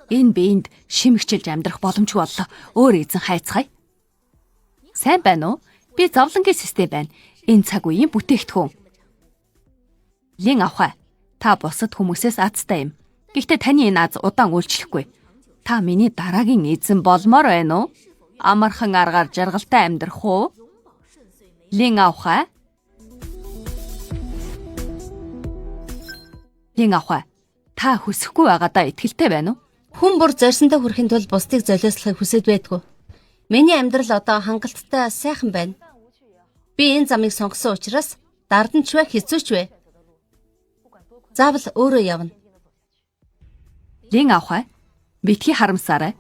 Энэ биеинд шимэгчилж амьдрах боломжгүй боллоо. Өөр эзэн хайцгаая. Сайн байна уу? Би зовлонгийн систем байна. Энэ цаг үеийн бүтээгдэхүүн. Лин авах. Та бусад хүмүүсээс азтай юм. Гэхдээ таны энэ аз удаан үйлчлэхгүй. Та миний дараагийн эзэн болмоор байна уу? Амархан аргаар жаргалтай амьдрах уу? Лин авах. Лин авах. Та хүсэхгүй байгаадаа итгэлтэй байна уу? Хүн бүр зорьсондоо хүрэхин тулд бусдыг золиослохыг хүсэж байдгүй. Миний амьдрал одоо хангалттай сайхан байна. Би энэ замыг сонгосон учраас дардан ч вэ хэцүү ч вэ. Заавал өөрөө явна. Лин авах. Битгий харамсаарай.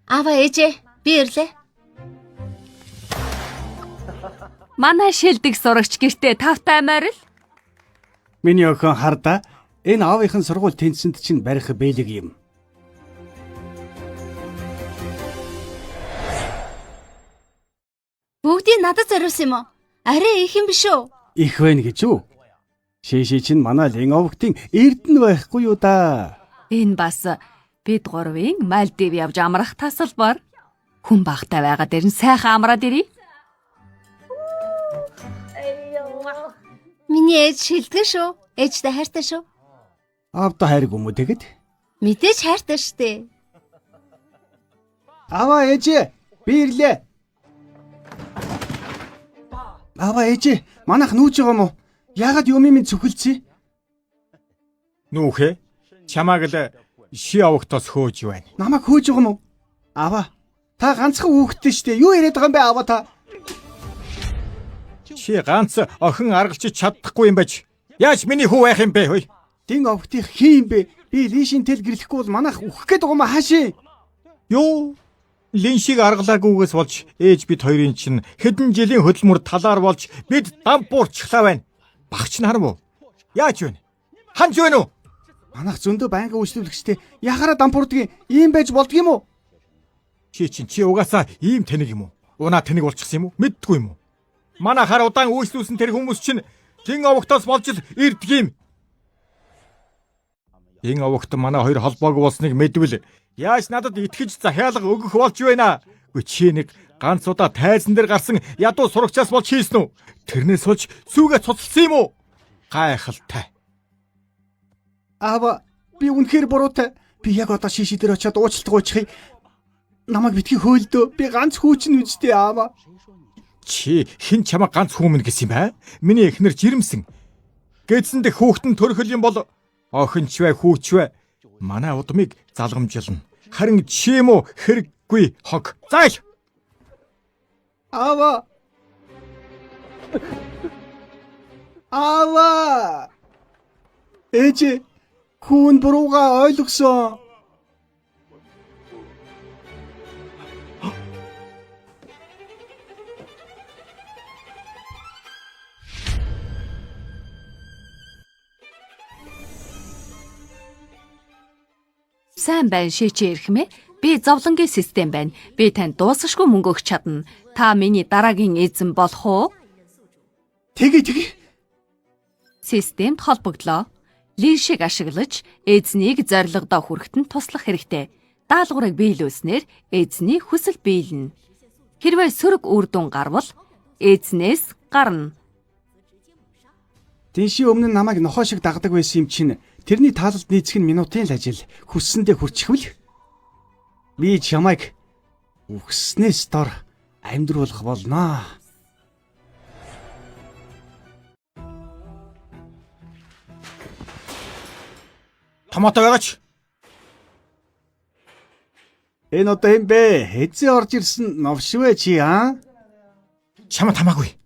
Аава ээжээ, би ирлээ. Манай шилдэг сурагч гэртээ тавтай морил. Миний охин хардаа энэ аавынхын сургууль тэнцэнд чинь барих бэлэг юм. Бүгдийг надад зориулсан юм уу? Арай их юм биш үү? Их байна гэж үү? Шиши чинь манай Лин овогтын эрдэнэ байхгүй юу да? Энэ бас бид гурвын Мальдив явж амрах тасалбар. Хүн багтай байгаа дээр нь сайхан амраад ирье. Миний ээж шилдэг шүү. Ээжтэй хайртай шүү. Аавда хайрг юм уу тэгэд? Мэдээж хайртай штэ. Аваа ээжээ, би ирлээ. Аваа ээжээ, манайх нүүж байгаа юм уу? Яагаад юм минь цөхөлцөө? Нүүхэ. Чамааг л ши овогтоос хөөж байна. Намайг хөөж байгаа юм уу? Аваа. Та ганцхан хүүхэдтэй штэ. Юу яриад байгаа юм бэ аваа та? Чи ганц охин аргалж чадахгүй юм байж. Яаж миний хүү байх юм бэ хөөе? Дин овогтын хин юм бэ? Би лишин тэл гэрлэхгүй бол манайх үхэх гээд байгаа юм хаашаа? Юу? Лин шиг аргалаагүйгээс болж ээж бид хоёрын чинь хэдэн жилийн хөдөлмөр талаар болж бид дампуурчлаа байна. Багч нар мó. Яаж вэ? Ханж вэ нү? Манайх зөндөө байнгын үйлчлүүлэгчтэй яхаараа дампуурдаг юм байж болдго юм уу? Чи угаасаа ийм тэнэг юм уу? Унаа тэнэг болчихсон юм уу? Мэддгүй юм уу? Манайхаар удаан үйлчлүүлсэн тэр хүмүүс чинь Лин овогтоос болж л ирдэг юм. Лин овогт манай хоёр холбоогүй болсныг мэдвэл яаж надад итгэж захиалга өгөх болж байна? Чи нэг ганц удаа тайзан дээр гарсан ядуу сурагчаас болж хийсэн үү? Тэрнээс болж сүүгээ цуцлсан юм уу? Гайхалтай. Аава, би үнэхээр буруутай. Би яг одоо шиши дээр очиод уучлалт гуйчихъя. Намайг битгий хөөлдөө. Би ганц хүүчин үжтэй аава. Чи хэн чамаа ганц хүмүн гэсэн юм бэ? Миний эхнэр жирэмсэн. Гэзэнд хүүхдэн төрхөл юм бол охинч бай хүүч бай. Манай удмыг залгамжилна. Харин чи юм уу хэрэггүй хог. Зайл. Аава. Аава. Ээж хүн бурууга ойлгосон. Сайн байна шийчээ ирхмээ. Би зовлонгийн систем байна. Би танд дуусахгүй мөнгө өгч чадна. Та миний дараагийн эзэн болох уу? Тэгье. Системд холбогдлоо. Лин шиг ашиглаж эзнийг зорилгодоо хүрэхэд нь туслах хэрэгтэй. Даалгаврыг биелүүлснээр эзний хүсэл биелнэ. Хэрвээ сөрөг үр дүн гарвал эзнээс гарна. Тинши өмнө нь намайг нохоо шиг дагдаг байсан юм чинь тэрний таалалд нийцэх нь минутын л ажил. Хүссэндээ хүрчихвэл би чамайг үхснээс дор амьдруулах болноо. Томото байгаач. Энэ одоо юм бэ? Хэзээ орж ирсэн новшвэ чи аа? Чамаа тамаагүй.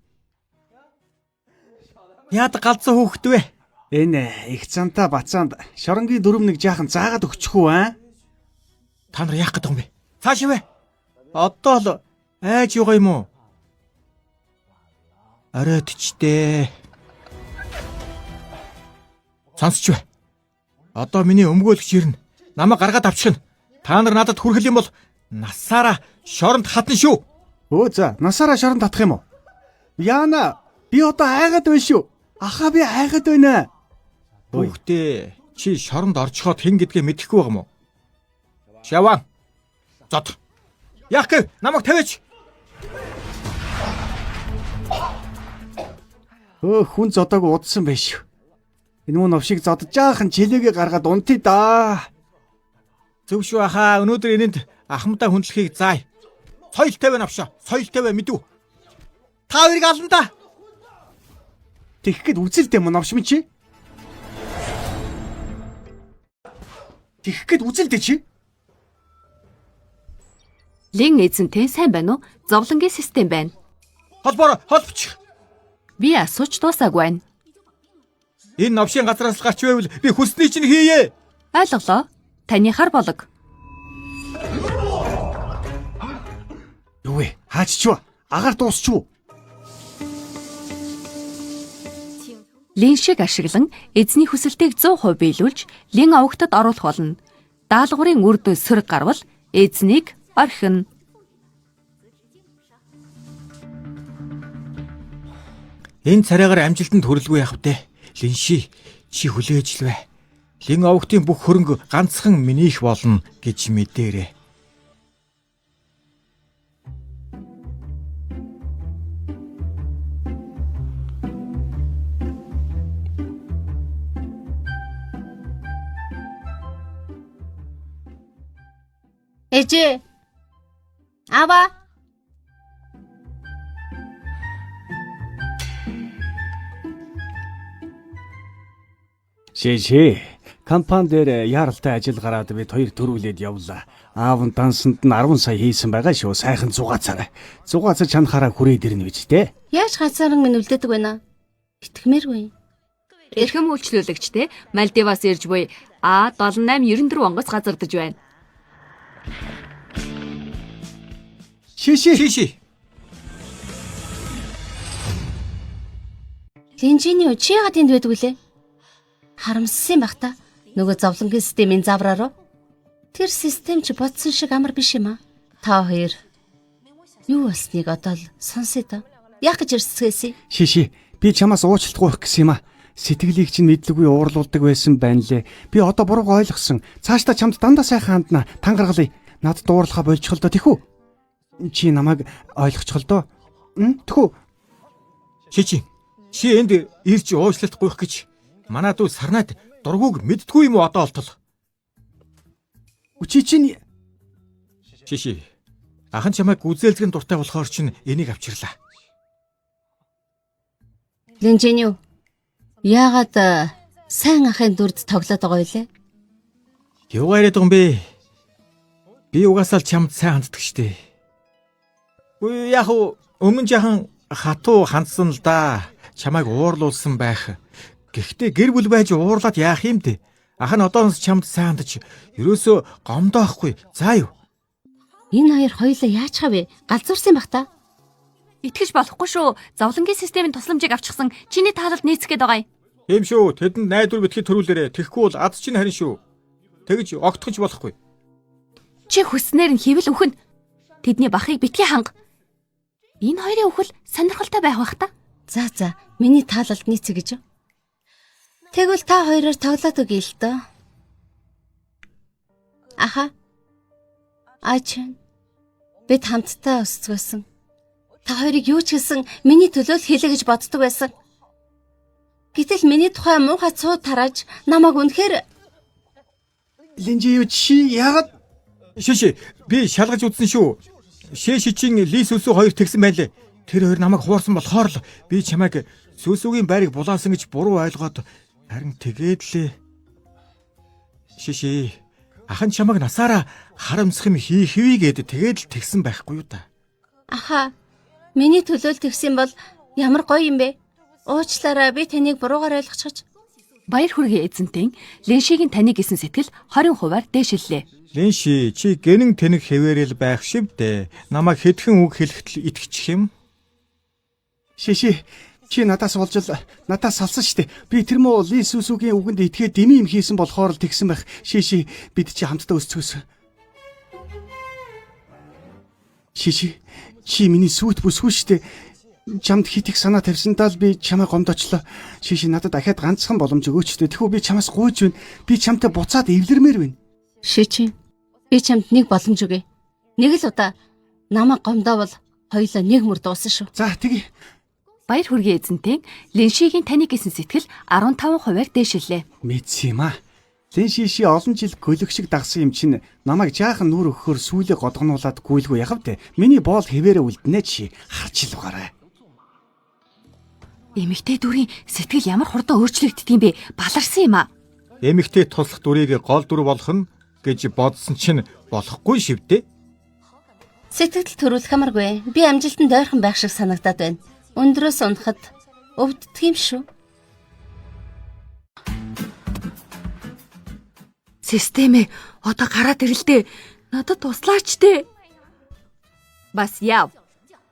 Яад галзуу хөөхт вэ? Энэ их цантаа бацаанд шоронгийн дөрөв нэг жаахан заагаад өгчих үү аа? Та нар яах гэдэг юм бэ? Цааш ивэ. Одоо л айж байгаа юм уу? Оройд ч дээ. Сонсч вэ? Одоо миний өмгөөлөгч ирнэ. Намайг гаргаад авчихна. Та нар надад хүрхэл юм бол насаараа шоронд хатна шүү. Өө за, насаараа шоронд татах юм уу? Яна, би одоо айгаад байна шүү. Ахаа би айгаад байна. Хүүхдээ чи шоронд орчиход хэн гэдгээ мэдэхгүй байгаа юм уу? Шаван. Зод. Яах гэ? Намайг тавиач. Хүн зодоогүй удсан байж шүү. Энэ мөн овшиг зодож жаахан жилээгээ гаргаад унтъя да. Зөв шүү ахаа. Өнөөдөр энэнд ахмадаа хүндлэхийг заая. Соёлтой байна авшаа. Соёлтой бай мэдв. Та хоёрыг ална да. Тэгэх гээд үзэлтэй мөн овш минь чи. Тэгэх гээд үзэлтэй чи. Лин эзэнтэй сайн байна уу? Зовлонгийн систем байна. Холбоор холбочих. Би асууж дуусаагүй байна. Энэ новшийн газраас л гарч байвал би хүснээ чинь хийе. Ойлголоо. Таны хар болог. Юу вэ? Хааччихв. Агаар дуусчихв. Лин шиг ашиглан эзний хүсэлтийг 100% биелүүлж лин овогтод оруулах болно. Даалгаврын үр дүн сөрөг гарвал эзнийг орхино. Энэ царайгаар амжилтанд хүрэлгүй явах вэ? Линши, чи хүлээж л бай. Лин овогтын бүх хөрөнгө ганцхан минийх болно гэж мэдээрэй. Ээжээ. Аава. Шээ. Компани дээр яаралтай ажил гараад бид хоёр төрүүлээд явлаа. Аав нь дансанд нь 10 сая хийсэн байгаа шүү. Сайхан зугаацаарай. Зугаацаж чанахаараа хүрээд ирнэ биз дээ. Яаж ганцаараа минь үлдээдэг байна? Итгэмээргүй. Эрхэм үйлчлүүлэгчтэй Мальдиваас ирж буй А7894 онгоц газардаж байна. Шээ. Линжиний уу чи яагаад энд байдаг вүлээ? Харамссан байх та. Нөгөө зовлонгийн системийн завраараа. Тэр систем чи бодсон шиг амар биш юм аа. Та хоёр юу болсныг одоо л сонсъё та. Яах гэж ирсгэсэн? Шээ. Би чамаас уучлалт гуйх гэсэн юм аа. Сэтгэлийг чинь мэдлгүй уурлуулдаг байсан байна лээ. Би одоо буруу ойлгосон. Цаашдаа чамд дандаа сайхан хандна. Тангаргалъя. Над дуурлахаа болчихол доо тэхүү. Чи намайг ойлгочихол доо. Тэхүү. Чи энд ирж уучлалт гуйх гэж манай дүү Сарнаад дургууг мэдтгүй юм уу одоо олтол? Үчи чинь Шиши. Ахан чамайг гүзээлзгэн дуртай болохоор чинь энийг авчирлаа. Линжиний юу? Яагаад сайн ахын дүрд тоглоод байгаа вэ? Юугаар яриад байгаа юм бэ? Би угаасаа л чамд сайн ханддаг штэ. Үгүй яг өмнө жахан хатуу хандсан л да. Чамайг уурлуулсан байх. Гэхдээ гэр бүл байж уурлаад яах юм бэ? Ах нь одоос чамд сайн хандаж ерөөсөө гомдоохгүй. За юу? Энэ хоёр хоёулаа яаж хавэ? Галзуурсан байх та. Итгэж болохгүй шүү. Зовлонгийн системийн тусламжийг авчихсан чиний таалалд нийцэх гээд байгаа юм. Тийм шүү. Тэдэнд найдвар битгий төрүүлээрэ. Тэгэхгүй бол ад чинь харин шүү. Тэгж огтхож болохгүй. Чи хүснээр нь хэвэл үхэн. Тэдний бахыг битгий ханга. Энэ хоёрын үхэл сонирхолтой байх бах та. За, миний таалалд нийцэх гэж. Тэгвэл та хоёроор тоглоод өгье л доо. Аха. Аачин. Бид хамтдаа өсцгөөсөн. Та хоёрыг юу ч гэсэн миний төлөө л хийлээ гэж боддог байсан. Гэтэл миний тухай муухай цууд тарааж намайг үнэхээр Линжи юу чи яагаад Шиши, би шалгаж үзсэн шүү. Шишичин Лис Сүсүү хоёр тэгсэн байлээ. Тэр хоёр намайг хуурсан болохоор л би чамайг Сүсүүгийн байрыг булаасан гэж буруу ойлгоод харин тэгээд лээ. Шиши, ахан чамайг насаараа харамсах юм хийх вэ гэд тэгээд л тэгсэн байхгүй юу та. аха. Миний төлөө л тэгсэн бол ямар гоё юм бэ? Уучлаарай, би таныг буруугаар ойлгочихж. Баяр хүргээ эзэнтэн Линшигийн таны гэсэн сэтгэл 20%-аар дээшиллээ. Линши, чи гэнэн тэнэг хэвээрэл байх шивдэ. Намайг хэдхэн үг хэлэхдээ итгэчих юм? Шиши чи надаас болж л надаас салсан штэ. Би тэр муу Лис Сүсүүгийн үгэнд итгээд дими юм хийсэн болохоор л тэгсэн байх. Шиши бид чи хамтдаа өсцгөөсөн. Шиши чи миний сүйт бүсгүй штэ. Чамд хит их санаа тавьсандаа л би чамайг гомдоочлоо. Шиши надад дахиад ганцхан боломж өгөөч дээ. Тэгэхүү би чамаас гуйж байна. Би чамтай буцаад эвлэрмээр байна. Шичин. Би чамд нэг боломж өгье. Нэг л удаа намайг гомдоовол хоёулаа нэг мөр дуусан шүү. За тэгье. Баяр хүргээ эзэнтэн Линшигийн таны гэсэн сэтгэл 15%-аар дээшиллээ. Мэдсэн юм аа. Лэн шиши олон жил гөлөг шиг дагсан юм чинь намайг жаахан нүур өгөхөөр сүүлээ годгонуулаад гүйлгүй яхав те. Миний боол хэвээрээ үлднэ чи харж л угаарай. Эмэгтэй дүрийн сэтгэл ямар хурдан өөрчлөгддөг юм бэ? Баларсан юм аа. Эмэгтэй туслах дүрийг гол дүр болох нь гэж бодсон чинь болохгүй шивдэ. Сэтгэл төрүүлэх амаргүй. Би амжилтанд ойрхон байх шиг санагдаад байна. Өндрөөс унахад өвддөг юм шүү. Системээ одоо гараад ирэлдэ. Надад туслаач те. Бас яв.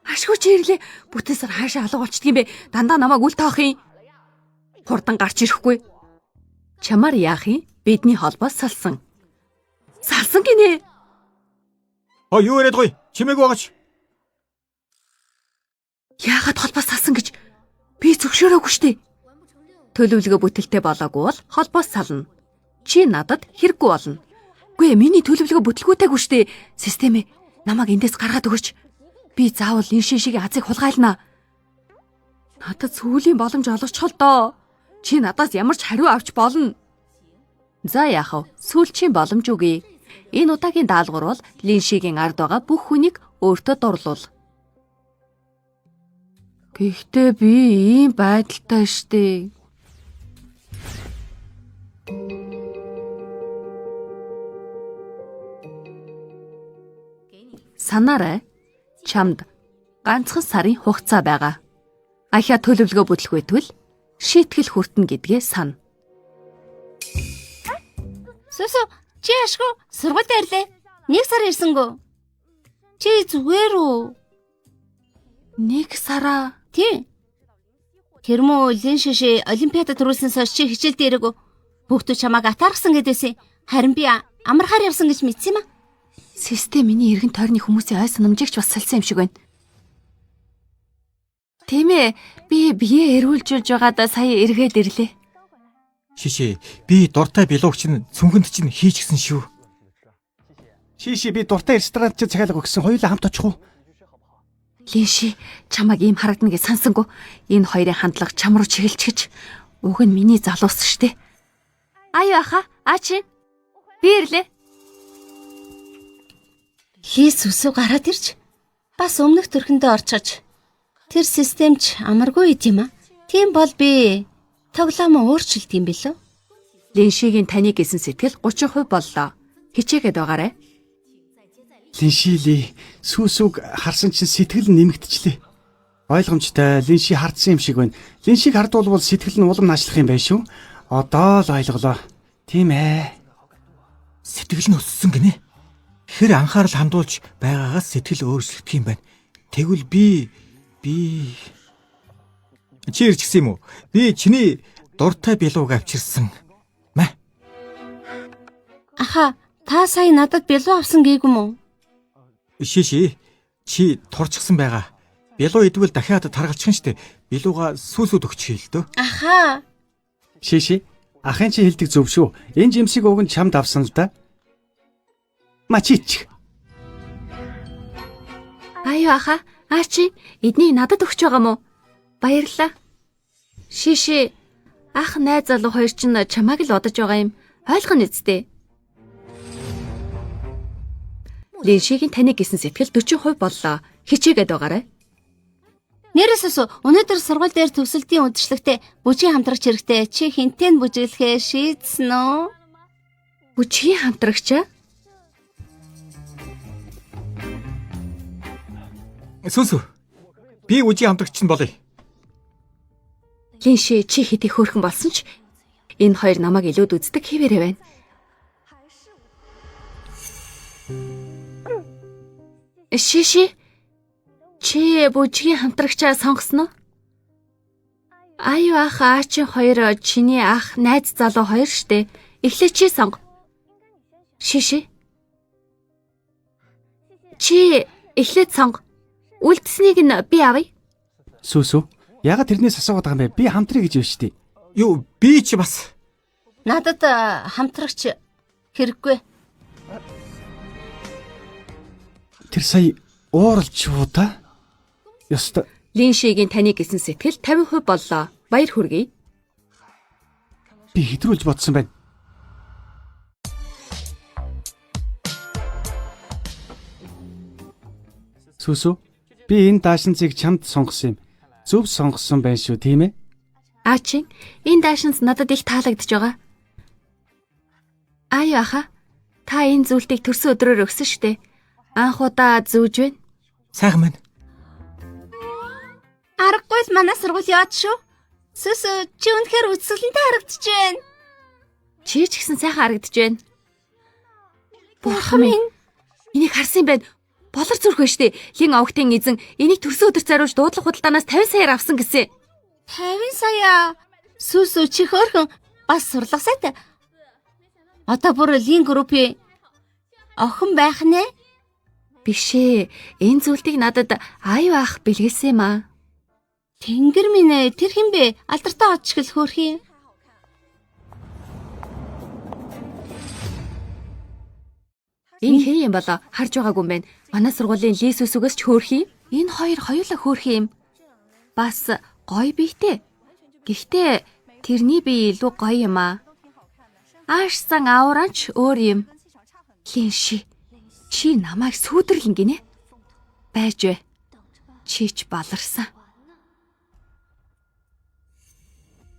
Ашгүй чи ирлээ. Бүтээсээр хаашаа алга болчдөг юм бэ? Дандаа намайг үл тоох юм. Хурдан гарч ирэхгүй. Чамаар яах юм? Бидний холбоос салсан. Салсан гинэ. Юу яриад гоё? Чимээг байгаач. Яагаад холбоос салсан гэж би зөвшөөрөөгүй штэ. Төлөвлөгөө бүтэлтэй болоогүй бол холбоос сална. Чи надад хэрэггүй болно. Үгүй ээ, миний төлөвлөгөө бүтлгүүтэйгүй штэ. Системээ намайг эндээс гаргаад өгөөч. Би заавал энэ шишигийн азыг хулгайлнаа. Надад сүүлийн боломж олгочихол доо. Чи надаас ямар ч хариу авч болно. За яах вэ? Сүүлчийн боломж үгүй. Энэ удаагийн даалгавар бол Линшигийн ард байгаа бүх хүнийг өөртөө дурлуул. Гэхдээ би ийм байдалтай штэ. Санаарай. Чамд ганцхан сарын хугацаа байгаа. Ахиа төлөвлөгөө бүтлгүйтгэл шийтгэл хүртэн гэдгээ сана. Сүсү, чи ашгүй сургуульд ирлээ. 1 сар ирсэнгөө. Чи зүгээр үү? 1 сараа. Тий. Тэр мө Лэн шиши олимпиадад төрүүлснээс чи хичээлд ирээгүй. Хүүхдүүд чамааг атаархсан гэдээсээ харин би амархаар явсан гэж мэдсэн юм аа. Систем миний эргэн тойрны хүмүүсийн ой санамжигч бас салсан юм шиг байна. Тийм ээ, би бие эрүүлжүүлж байгаадаа сая эргээд ирлээ. Шишээ, би дуртай билуугч нь цүнхэнд чинь хийчихсэн шүү. Шиши би дуртай ресторанд чи захиалга өгсөн. Хоёулаа хамт очих уу? Линши, чамайг ийм харагдана гэж сансангүй. Энэ хоёрын хандлага чам руу чиглэлчгэж. Уг нь миний залуус штэ. Аюу аха, чи. Би ирлээ. Лис үсүү гараад ирж бас өмнөх төрхөндөө орчиж тэр системч амаргүй юм аа. Тийм бол би тоглоом өөрчилд юм билүү? Линшигийн таны гэсэн сэтгэл 30% боллоо. Хичээгээд байгаарай. Линшили сүүсүг харсан чинь сэтгэл нь нэмэгдчихлээ. Ойлгомжтой. Линши хардсан юм шиг байна. Линшиг хардуулбал сэтгэл нь улам наашлах юм байна шүү. Одоо л ойлголоо. Тийм ээ. Сэтгэл нь өссөн гинэ. Хэр анхаарал хандуулж байгаагаас сэтгэл өөрчлөгдөх юм байна. Тэгвэл би чи ирж гисэн юм уу? Би чиний дуртай билууг авчирсан. Мэ. Аха, та сая надад бэлүү авсан гээгүй мүү? Шиши, чи турчсан байгаа. Билуу идвэл дахиад таргалчих нь штэ. Билууга сүүсүүд өгч хийл дөө. Аха. Шиши, ахын чи хэлдэг зөв шүү. Энэ жимсийг уг нь чамд авсан л да. Мачич. Аюу аха, чи эднийг надад өгч байгаа мó? Баярлалаа. Шиши, ах найз залуу хоёр ч чамайг л бодож байгаа юм. Ойлгоно үсттэй. Линшигийн таны гэсэн сэтгэл 40% боллоо. Хичээгээд байгаарай. Нэрээс өнөөдөр сургууль дээр төгсөлтийн үдшилтэд бүжгийн хамтрагч хэрэгтэй. Чи хинтээ нь бүжиглэхээ шийдсэн үү? Бүжгийн хамтрагч? Сүсү. Би үжийн хамтрагч нь болъё. Линши, чи хэдий хөөрхөн болсон ч энэ хоёр намайг илүүд үздэг хэвээрээ байна. Шиши, чи бүжгийн хамтрагчаа сонгосноо? Аюу ах, чи хоёр чиний ах найз залуу хоёр штэ. Эхлээ чи сонго. Шиши. Чи эхлээд сонго. Үлдсэнийг нь би авъя. Сүүсүү. Ягаад тэрнээс асуугаад байгаа юм бэ? Би хамтрий гэж өвчтий. Юу, би ч бас. Надад хамтрагч хэрэггүй. Тэр сая ууралж юу та? Ёстой. Линшигийн таны гэсэн сэтгэл 50% боллоо. Баяр хүргэе. Би хэдрүүлж бодсон байна. Сүсү, би энэ даашинзыг чамд сонгосон юм. Зөв сонгосон байх шүү, тийм ээ? Аачин, энэ даашинз надад их таалагдж байгаа. Аюу аха, та энэ зүйлтийг төрсөн өдрөөр өгсөн штэ. Анх удаа зүүж байна. Сайхан байна. Аргагүй л манай сургууль яваад шүү. Сүсү, чи үнэхээр үсгэлэнтэй харагдаж байна. Чи ч гэсэн сайхан харагдаж байна. Бурхан минь. Энийг харсан юм байна. Болор зүрх байна штэ. Лин овогтын эзэн энийг төрсөн өдөрт зориулж дуудлага худалдаанаас 50 саяар авсан гэсэн. 50 сая. Сүсү, чи хөөрхөн бас сурлага сайтай. Одоо бүр лин группийн охин байх нэ? Бишээ. Энэ зүйлтийг надад аюу ах бэлгэлсэн юм аа. Тэнгэр минь ээ, тэр хэн бэ? Алдартай очгөл хөөрх юм. Энэ хэн юм болоо? Харж байгаагүй юм байна. Манай сургуулийн лисүсүгээс ч хөөрх юм. Энэ хоёр хоёулаа хөөрх юм. Бас гоё бийтэй. Гэхдээ тэрний бие илүү гоё юм аа. Аашсан ауранч өөр юм. Линши. Чи намайг сүйдэрлэн гинэ. Байж вэ. Чи ч баларсан.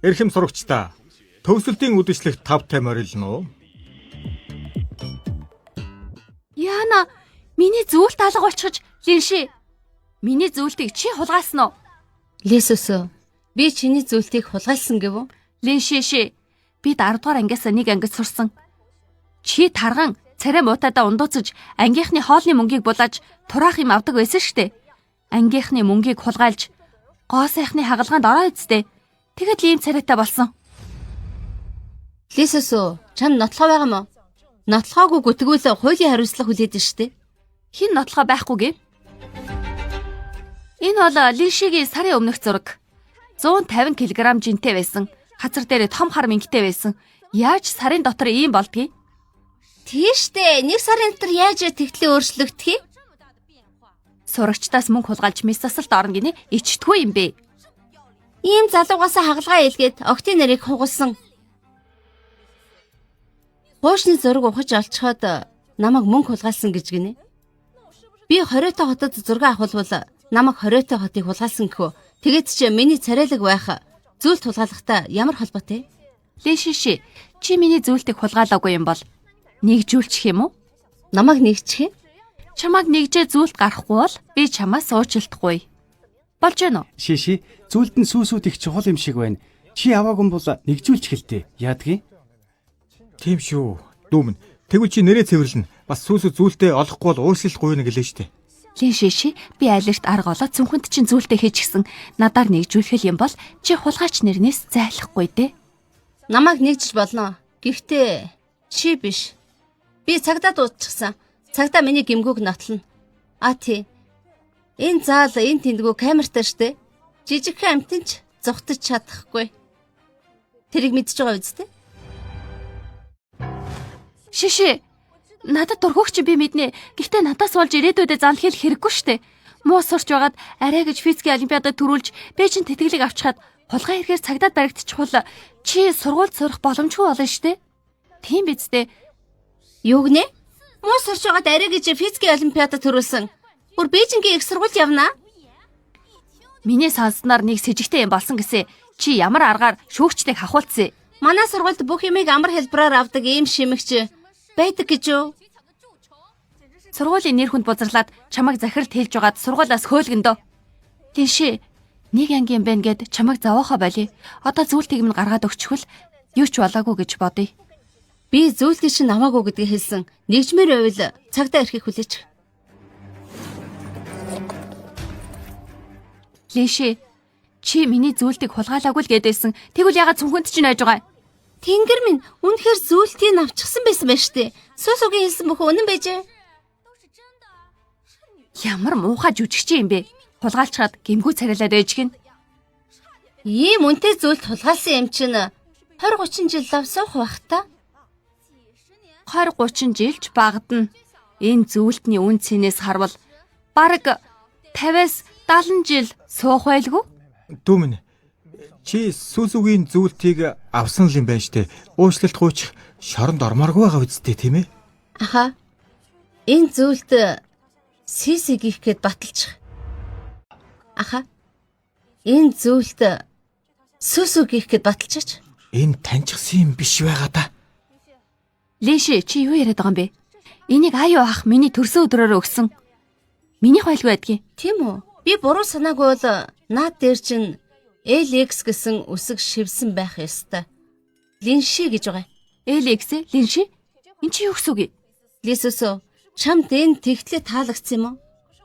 Эрхэм сурагчдаа. Төгсөлтийн үдэшлэгт тавтай морилно уу? Яна, миний зүйлт алга болчихж, Линши. Миний зүйлтийг чи хулгайлсан уу? Лисүсү, би чиний зүйлтийг хулгайлсан гэв үү? Линшиши. Би 10 дугаар ангиас нэг ангид сурсан. Чи тарган царай муутайдаа ундууцаж ангийнхны хоолны мөнгийг булааж тураах юм авдаг байсан штэ. Ангийнхны мөнгийг хулгайлж гоо сайхны хагалгаанд ороо үсттэй. Тэгэд л ийм царайтай болсон. Лисүсү, чам нотлохоо байгаа мó? Нотлохоогүй гүтгүүл хуулийн хариуцлага хүлээдэн штэ. Хин нотлохоо байхгүй гээ? Энэ бол Линшигийн сарын өмнөх зураг. 150 кг жинтэй байсан. Хазар дээр том хар мингтэй байсан. Яаж сарын дотор ийм болдгийг? Тийштэй, нэг сарын дотор яаж тэгтлээ өөрчлөгдөх юм? Сурагчдаас мөнгө хулгайлж мис засалт орно гинэ ичтгүй юм бэ. Ийм залуугаас хагалгаа илгээд октын нарыг хугалсан. Хуушны зураг ухаж олцоход намайг мөнгө хулгайлсан гэж гинэ. Би хориотой хотод зураг авахулвал намайг хориотой хотыг хулгайлсан гэхүү. Тэгээд ч миний царайлаг байх зүйлт хулгайлахтай ямар холбоотой? Линшиши, чи миний зүйлтийг хулгайлаагүй юм бол нэгжүүлчих юм уу? Намайг нэгчих юм? Чамайг нэгжээ зүйлт гарахгүй бол би чамаас уучлалтгүй. Болж гэнэ үү? Шиши, зүйлд нь сүүсүүд их чухал юм шиг байна. Чи яваагүй бол нэгжүүлж хэлтэй. Яадгийг? Тийм шүү. Дүүмэн. Тэгвэл чи нэрээ цэвэрлэн. Бас сүүсүү зүйлтэй олохгүй бол ууршилахгүй нэг гэлээ штэ. Линшиши, би айлэрт арга олоод цүнхэнд чин зүйлтэй хийчихсэн. Надаар нэгжүүлэх юм бол чи хулгайч нэрнээс зайлахгүй дээ. Намайг нэгжиж болно. Гэхдээ чи биш. Би цагдаа дуусчихсан. Цагдаа миний гимгүүг нотлно. Тий. Энэ заал энэ тэндгүү камертай штэ. Жижигхэн амтэн ч зүхтэж чадахгүй. Тэрийг мэдчихэж байгаа үсттэй. Шиши, надад дургүйч би мэднэ. Гэхдээ надаас болж ирээдүйдээ зан хэл хэрэггүй штэ. Муу сурч байгаад арай гэж физикийн олимпиадад төрүүлж Бээжин тэтгэлэг авчихад хулгай хэрэгээр цагдаад баригдчихвол чи сургуульд сурах боломжгүй болно штэ. Тийм биз дээ. Юу гинэ? Муу сурч байгаад арай гэж физикийн олимпиадад төрүүлсэн. Бүр Бээжингийн их сургуульд явнаа. Миний сонсноор нэг сэжигтэй юм болсон гэсэн. Чи ямар аргаар шүүгчдийг хахуулцсан? Манай сургуульд бүх юмыг амар хэлбэрээр авдаг ийм шимэгч байдаг гэж юу? Сургуулийн нэр хүнд бузарлаад чамайг захиралд хэлж байгаад сургуулиас хөөлгөндөө. Тинши, нэг ангийн байна гэд чамайг зовоохоо болий. Одоо зүйлтийг минь гаргаад өгчихвөл юу ч болоогүй гэж бодъё. Би зүйлтийг чинь намаагүй гэдгийг хэлсэн. Нэгжмэр байвал цагдаа ирэхийг хүлээчих. Линши, чи миний зүйлтийг хулгайлаагүй л гэдээсэн. Тэгвэл ягаад цүнхэнд чинь найж байгаа? Тэнгэр минь үнэхээр зүйлтийг авчихсан байсан байж тээ. Сүсүгийн хэлсэн бүх үнэн байжээ. Ямар муухай жүжигч юм бэ? Хулгайлчаад гимгүү царайлаад ээж гин. Ийм үнэтэй зүйлт хулгайлсан юм чинь 20-30 жил лав суух байх та. 20-30 жилч багадна. Энэ зүйлтний үн цэнээс харвал бараг 50-аас 70 жил суух байлгүй? Дүү минь. Чи сүсүгийн зүйлтийг авсан л юм байна штэ. Уучлалт гуйчих шоронд ормооргүй байгаа үсттэй тийм ээ? Аха. Энэ зүйлд сиси гих гээд баталчих. Аха. Энэ зүйлд сүсү гих гээд баталчих. Энэ таньчихсан юм биш байгаа да. Линши чи юу яриад байгаа юм бэ? Энийг аюу ах миний төрсөн өдрөөр өгсөн. Миний хойлгүй байдгийг. Тийм үү? Би буруу санаагүй бол наад дээр чинь LX гэсэн үсэг шивсэн байх ёстой. Линши гэж байгаа. LX Линши? Энд чи юу гэсэн үг? Лисүсөө чамд энэ тэгтлээ таалагдсан юм уу?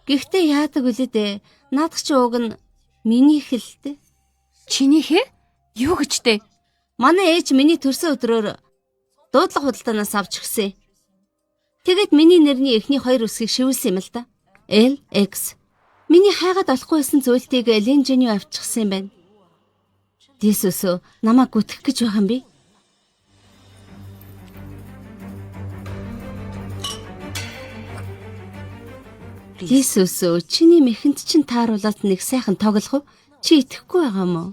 Гэхдээ яадаг үлээ дээ. Наадах чи уг нь миний хэлтэй. Чиний хэ? Юу гэж дээ? Манай ээж миний төрсөн өдрөөр дуудлага худалдаанаас авч өгсөн. Тэгээд миний нэрний эхний 2 үсгийг шивүүлсэн юм л да. LX. Миний хайгаад олохгүй байсан зүйлтийг Линжэний авчихсан юм байна. Лисүсөө намайг гүтгэх гэж байгаа юм би. Лисүсөө чиний мэхэнд чин тааруулаад нэг сайхан тоглох уу? Чи итгэхгүй байгаа юм уу?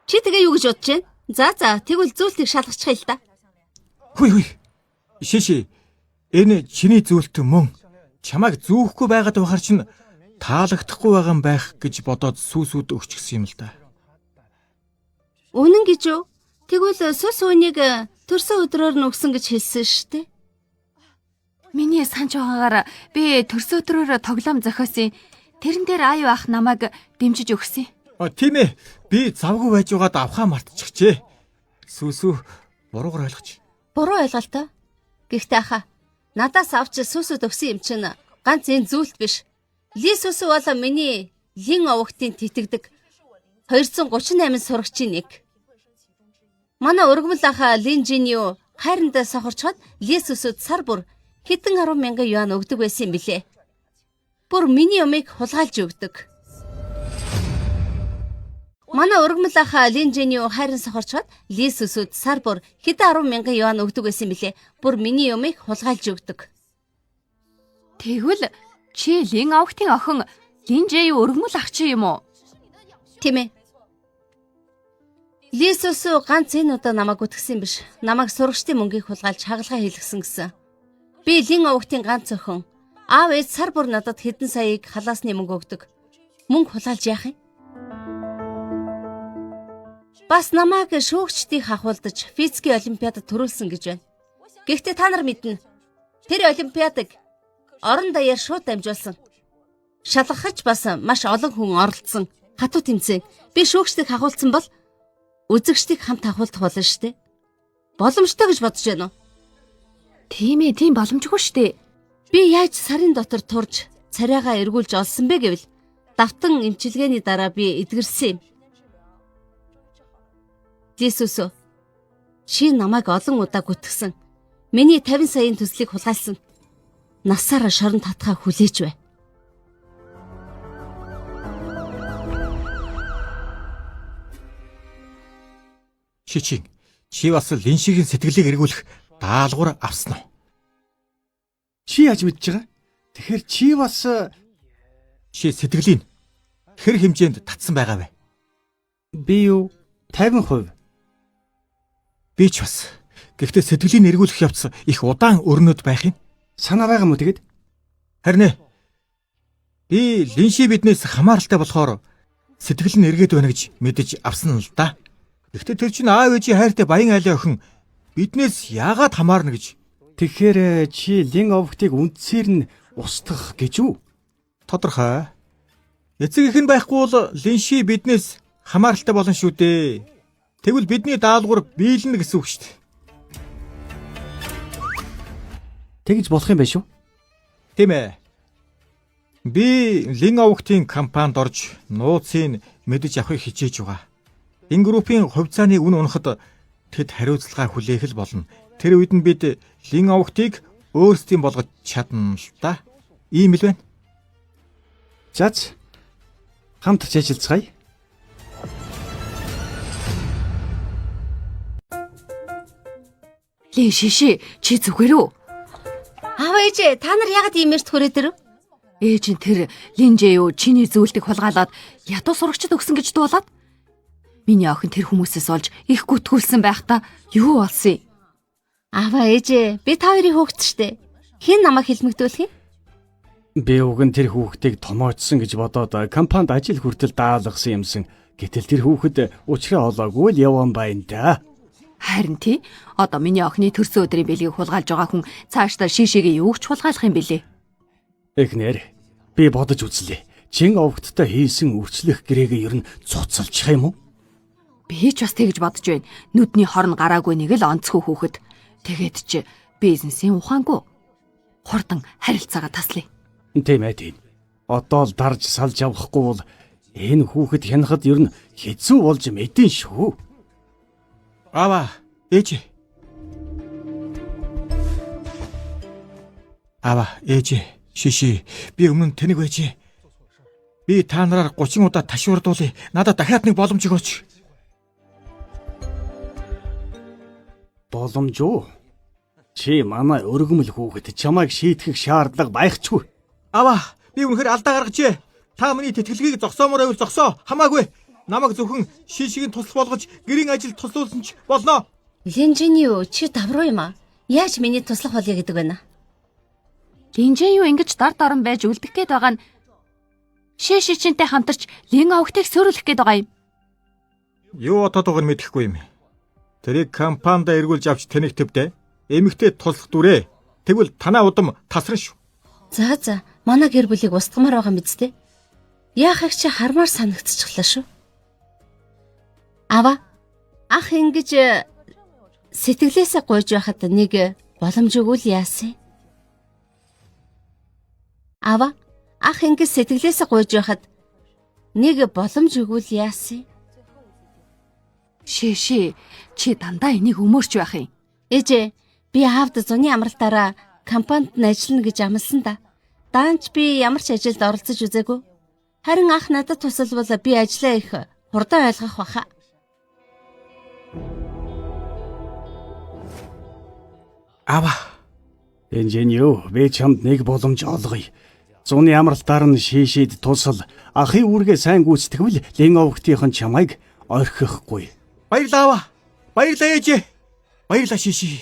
Чи тэгээ юу гэж бодож байна? За тэгвэл зүйлтийг шалгачихъя л да. Хүй. Шиши. Энэ чиний зүйлт мөн. Чамайг зүүхгүй байгаад байхаар чинь таалагдахгүй байгаа юм байх гэж бодоод сүсүүд өгчихсөн юм л да. Үнэн гэж үү? Тэгвэл сүс үнийг төрсөн өдрөөр нь өгсөн гэж хэлсэн шүү дээ. Миний санаж байгаагаар би төрсөн өдрөөр тоглоом зохиосон. Тэрэн дээр аюу ах намайг дэмжиж өгсөн. Тийм ээ. Би завгүй байж байгаад авхаа мартчихжээ. Сүсүү буруугаар ойлгоч. Буруу ойлголтоо. Гэхдээ аха надаас авч сүсүүд өгсөн юм чинь ганц энэ зүйлт биш. Лисүс бол миний лин овогтын титгдэг 238 сурагчийн нэг. Манай өргөмөл аха Линжинио хайрандаа сохорчоод Лисүсүүд сар бүр хэдэн 10,000 юан өгдөг байсан юм билээ. Бүр миний юмыг хулгайлж өгдөг. Манай өргөмөл аха Линжинио хайран сохорчоод Лисүсүүд сар бүр хэдэн 10,000 юан өгдөг байсан юм билээ. Бүр миний юмыг хулгайлж өгдөг. Тэгвэл чи Лин авахтын охин Линжэй өргөмөл ах чи юм уу? Тийм ээ. Лисүсөө ганц энэ удаа намайг үтгсэн биш. Намайг сурагчдын мөнгийг хулгайлж хагалгаа хийлгсэн гэсэн. Би Лин авахтын ганц охин. Аав ээж сар бүр надад хэдэн саяыг халаасны мөнгө өгдөг. Мөнгө хулгайлж яах юм? Бас намайг шүүгчдийг хахуулдаж физикийн олимпиадад төрүүлсэн гэж байна. Гэхдээ та нар мэднэ. Тэр олимпиадыг орон даяар шууд дамжуулсан. Шалгахч бас маш олон хүн оролцсон. Хатуу тэмцээн. Би шүүгчдийг хахуулсан бол үзэгчдийг хамт хахуулдах болно шүү дээ. Боломжтой гэж бодож байна уу? Тийм ээ, тийм боломжгүй шүү дээ. Би яаж сарын дотор турж царайгаа эргүүлж олсон бэ гэвэл давтан эмчилгээний дараа би эдгэрсэн юм. Лисүсөө чи намайг олон удаа гүтгсэн. Миний 50 саяын төслийг хулгайлсан. Насаараа шоронд татхаа хүлээж бай. Чи бас Линшигийн сэтгэлийг эргүүлэх даалгавар авсан уу? Чи яаж мэдж байгаа? Тэгэхээр чи бас Чи сэтгэлийн хэр хэмжээнд татсан байгаа вэ? би юу 50%. Би ч бас. Гэхдээ сэтгэлийн эргүүлэх явц их удаан өрнөд байх юм. Санаа байгаа мó тэгэд? Харин би Линши биднээс хамааралтай болохоор сэтгэл нь эргээд байна гэж мэдэж авсан л да. Гэхдээ тэр чинь аав ээжийн хайртай баян айлын охин биднээс яагаад хамаарна гэж. Тэгэхээр чи Лин овогтыг үндсээр нь устгах гэж үү? Тодорхой. Эцэг их нь байхгүй бол Линши биднээс хамааралтай болно шүү дээ. Тэгвэл бидний даалгавар биелнэ гэсэн үг шүү дээ. Тэгж болох юм байна шүү. Тийм ээ. Би Лин овогтын компанид орж нууцыг мэдэж авахыг хичээж байгаа. Энэ группийн хувьцааны үн унахад тэд хариуцлага хүлээх л болно. Тэр үед нь бид Лин овогтыг өөрсдийн болгож чадна л да. Ийм л байна. Заач. Хамт ажиллацгаая. Лин шиши чи зүгээр үү? Аав ээж та нар яагаад ийм эрт хүрээд ирэв? Ээж нь тэр Линжээ юу чиний зүйлдэг хулгайлаад ядуу сурагчд өгсөн гэж дуулаад миний охин тэр хүмүүсээс олж их гүтгүүлсэн байхдаа юу болсон юм? Аваа ээжээ, би та хоёрын хүүхэд штэ. Хэн намайг хэлмэгдүүлэх юм? Би уг нь тэр хүүхдийг томоочсон гэж бодоод компанид ажил хүртэл даалгасан юмсан. Гэтэл тэр хүүхэд учраа олоогүй л явсан байна да. Харин тий. Одоо миний охины төрсөн өдрийн бэлгийг хулгайлж байгаа хүн цаашдаа шишээгээ юу ч хулгайлах юм бэлээ. Эхнэр, би бодож үзлээ. Чин овогттой хийсэн үрчлэх гэрээгээ ер нь цуцалчих юм уу? Би ч бас тэгж бодож байна. Нүдний хорн гараагүй нэг л онцгүй хүүхэд. Тэгээд чи бизнесийн ухаангүй. Хурдан харилцаагаа таслая. Тийм ээ тийм. Одоо л дарж салж явахгүй бол энэ хүүхэд хянахад ер нь хэцүү болж мэдэн шүү. Аваа, ээж. Аваа, ээж. Шиши, би өмнө тэнэг байжээ. Би та нараар 30 удаа ташуурдуулъя. Надад дахиад нэг боломж өгөөч. Боломж уу? Чи манай өргөмөл хүүхэд чамайг шийтгэх шаардлага байхчгүй. Аваа, би үнэхээр алдаа гаргажээ. Та миний тэтгэлгийг зогсоомоор байвал зогсоо. Хамаагүй. Намайг зөвхөн шишигийн туслах болгож гэрийн ажил туслуулсан ч болно. Линжэний юу чи давруу юм аа? Яаж миний туслах болъё гэдэг вэ? Линжээ юу ингэж дар даран байж үлдэх гээд байгаа нь шишичинтэй хамтарч Лин овогтыг сөрүүлэх гээд байгаа юм. Юу отоод байгааг нь мэдэхгүй юм. Тэрийг компанид эргүүлж авч тэнэг төвдөө. Эмэгтэй туслах дүрээ. Тэгвэл танаа удам тасран шүү. За, манай гэр бүлийг устгамаар байгаа мэт дээ. Яахыг чи хармаар санагдчихлаа шүү. Аваа, ах ингэж сэтгэлээсээ гуйж байхад нэг боломж өгвөл яасан? Аваа, ах ингэж сэтгэлээсээ гуйж байхад нэг боломж өгвөл яасан? Шиши, чи дандаа энийг өмөрч байх юм. Ээжээ, би аавд зуны амралтаараа компанид нь ажиллана гэж амласан да. Даанч би ямар ч ажилд оролцож үзээгүй. Харин ах надад тусалбал би ажлаа их хурдан ойлгох баха. Аваа. Энжинью, би чамд нэг боломж олгоё. Зуны амралтаар нь шишид тусал ахын үүргээ сайн гүйцэтгэвэл Лин овогтын чамайг орхихгүй. Баярлаа аваа. Баярлаа ээж. Баярлаа шиши.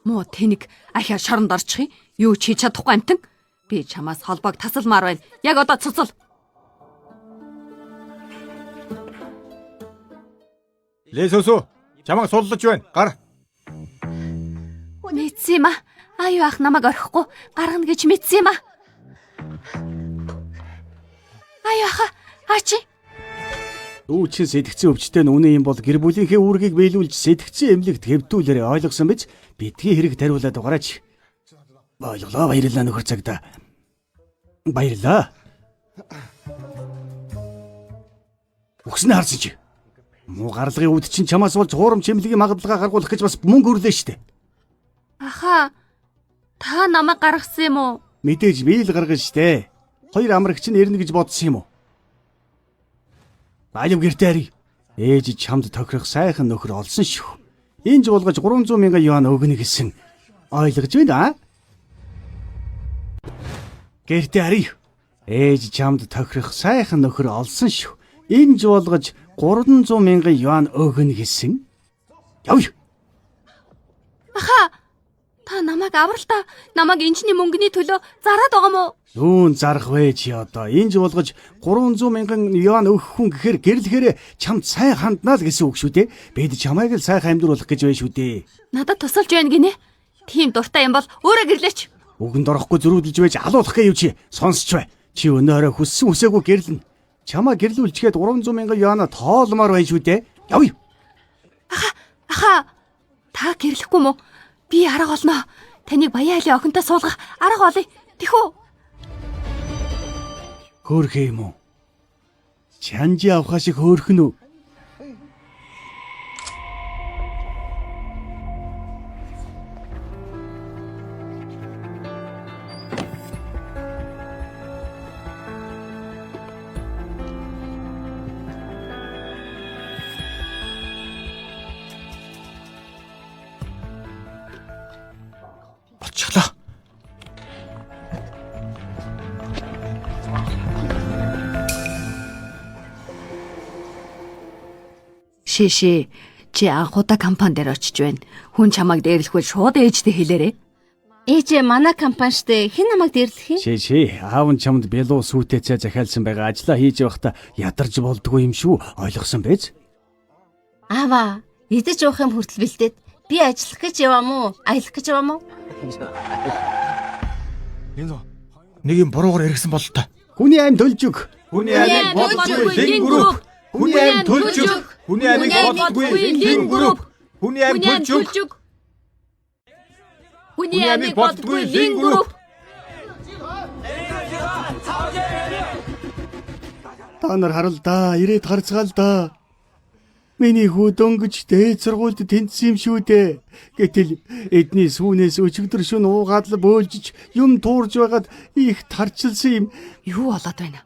Муу тэнэг ахиар шоронд орчих юм. Юу ч хийж чадахгүй амтан. Би чамаас холбоог тасалмаар байна. Яг одоо цуцал. Лесосо, чамайг суллаж байна. Гар. Мэдсэн юм аа. Аюу ах намайг орхихгүй гаргана гэж мэдсэн юм аа. Аюу аха, ачи. Дүүчин сэтгцэн өвчтэй нь үнэн юм бол гэр бүлийнхээ үүргийг биелүүлж сэтгцэн эмнэлэгт хэвтүүлээрээ ойлгосон биз? Бидгийн хэрэг тариулаад угаараач. Болголоо, баярлалаа нөхөр цагта. Баярлалаа. Өгснө харсан чи. Муу гарлагын үд чинь чамаас болж хуурамч эмнэлгийн магадлалаа гаргуулах гэж бас мөнгө өрлөө штэ. Аха. Та намайг гаргасан юм уу? Мэдээж би л гаргана штэ. Хоёр амрагч нь ирнэ гэж бодсон юм уу? Баям гэртээ ари. Ээж чамд тохирох сайхан нөхөр олсон шүү. Энд болгож 300 мянган юан өгнө гэсэн ойлгож байна аа? Гэртээ ари. Ээж чамд тохирох сайхан нөхөр олсон шүү. Энд болгож 300 мянган юан өгнө гэсэн. Явъя. Аха. Та намайг авралтаа намайг энэчний мөнгөний төлөө зараад байгаа мó? Юун зарах вэ чи одоо? Энд болгож 300 мянган юан өгөх хүн гэхээр гэрлэхээр чамд сайн ханднаа л гэсэн үг шүү дээ. Бид чамайг л сайхан амьдруулах гэж байна шүү дээ. Надад тусалж байна гинэ. Тийм дуртай юм бол өөрөө гэрлээч. Үгэнд орохгүй зөрүүлж байж алуулах гээ юу чи? Сонсч бай. Чи өнөөрөө хүссэн үсээгүй гэрлэн. Чамаа гэрлүүлчихэд 300 мянган юана тоолмоор байна шүү дээ. Явъя. Аха. Та гэрлэхгүй мó? Би арга олноо. Таныг баяа айлын охинтой суулгах арга олъё. Тэхүү. Хөөрхөө юм уу? Чанжи авах шиг хөөрхөн үү? Болчихлоо. Шиши, чи анхудаа компани дээр очиж байна. Хүн чамайг дээрлэхвэл шууд ээжтэй хэлээрэй. Ээж манай компани штэ хэн намайг дэрлэх юм? Шээ, аав нь чамд бэлуу сүйтэй цай захиалсан байгаа. Ажлаа хийж явахдаа ядарч болдгүй юм шүү. Ойлгосон байж? Аава, идэж уух юм хүртэл бэлдээд би ажиллах гэж яваа мó? Аялах гэж яваа мó? Нэг юм буруугаар эргэсэн бол та. Хүний аим төлж өг. Хүний амийг боддгүй лин групп. Хүний аим төлж өг. Хүний амийг боддгүй лин групп. Хүний аим төлж өг. Хүний амийг боддгүй лин групп. Та нар харал да, ирээд харцгаал да. Миний хүү дөнгөж дээд сургуульд тэнцсэн юм шүү дээ. Гэтэл эдний сүүнээс өчигдөр шөнө уугаад л бөөлжиж юм туурж байгаад их тарчилсан юм. Юу болоод байна?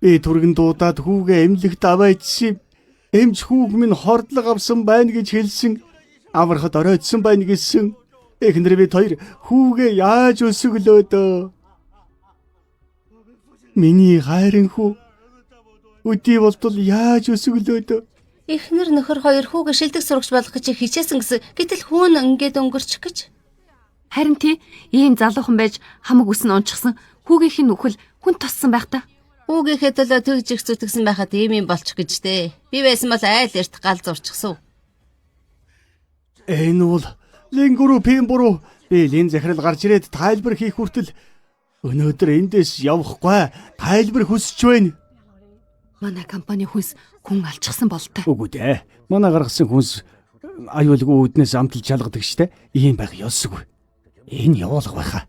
Би түргэн дуудаад хүүгээ эмнэлэгт аваачсан юм. Эмч хүүг минь хордлого авсан байна гэж хэлсэн. Аврахад оройтсон байна гэсэн. Эхнэр бид хоёр хүүгээ яаж өсөглөө дөө. Миний хайрын хүү өдий болтол яаж өсөглөө дөө. Эхнэр нөхөр хоёр хүүгээ шилдэг сурагч болох гэж хичээсэн гэсэн. Гэтэл хүүн ингээд өнгөрчих гэж. Харин тий ийм залуухан байж хамаг үс нь унчихсан. Хүүгийнх нь үхэл хүн тоссон байх та. Хүүгийнхээ төлөө тэгж их зүтгэсэн байхад ийм юм болчих гэж дээ. Би байсан бол айл эрт гал зурчихсан. Энэ бол лингуру пимбуру. Би лин захирал гарч ирээд тайлбар хийх хүртэл өнөөдөр эндээс явахгүй. Тайлбар хүсэж байна. Манай компани хүнс хүн алчсан болтой. Үгүй дээ. Манай гаргасан хүнс аюулгүй үүднээс амталж чалгадаг штэ. Ийм байх ёсгүй. Энэ явуулга байхаа.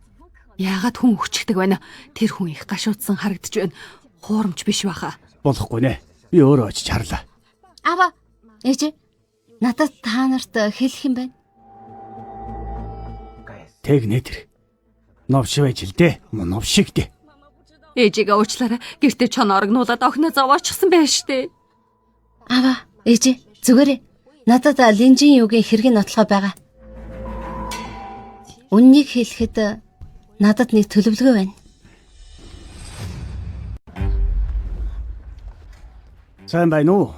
Яагаад хүн өчгдөг байна? Тэр хүн их гашуудсан харагдаж байна. Хуурамч биш байхаа. Болохгүй нэ. Би өөрөө очиж харлаа. Ава, ээж надад та нарт хэлэх юм байна. Тэгнэ тэр. Новш байж л дээ. Новшиг дээ. Ээжигээ уучлаарай. Гэртээ чон орогнуулаад охиноо зовоочсон байж штэ. Ава, ээж зүгээрээ. Надад линжийн юугийн хэргийн нотлохоо байгаа. Үннийг хэлэхэд надад нэг төлөвлөгөө байна. Сайн байна уу?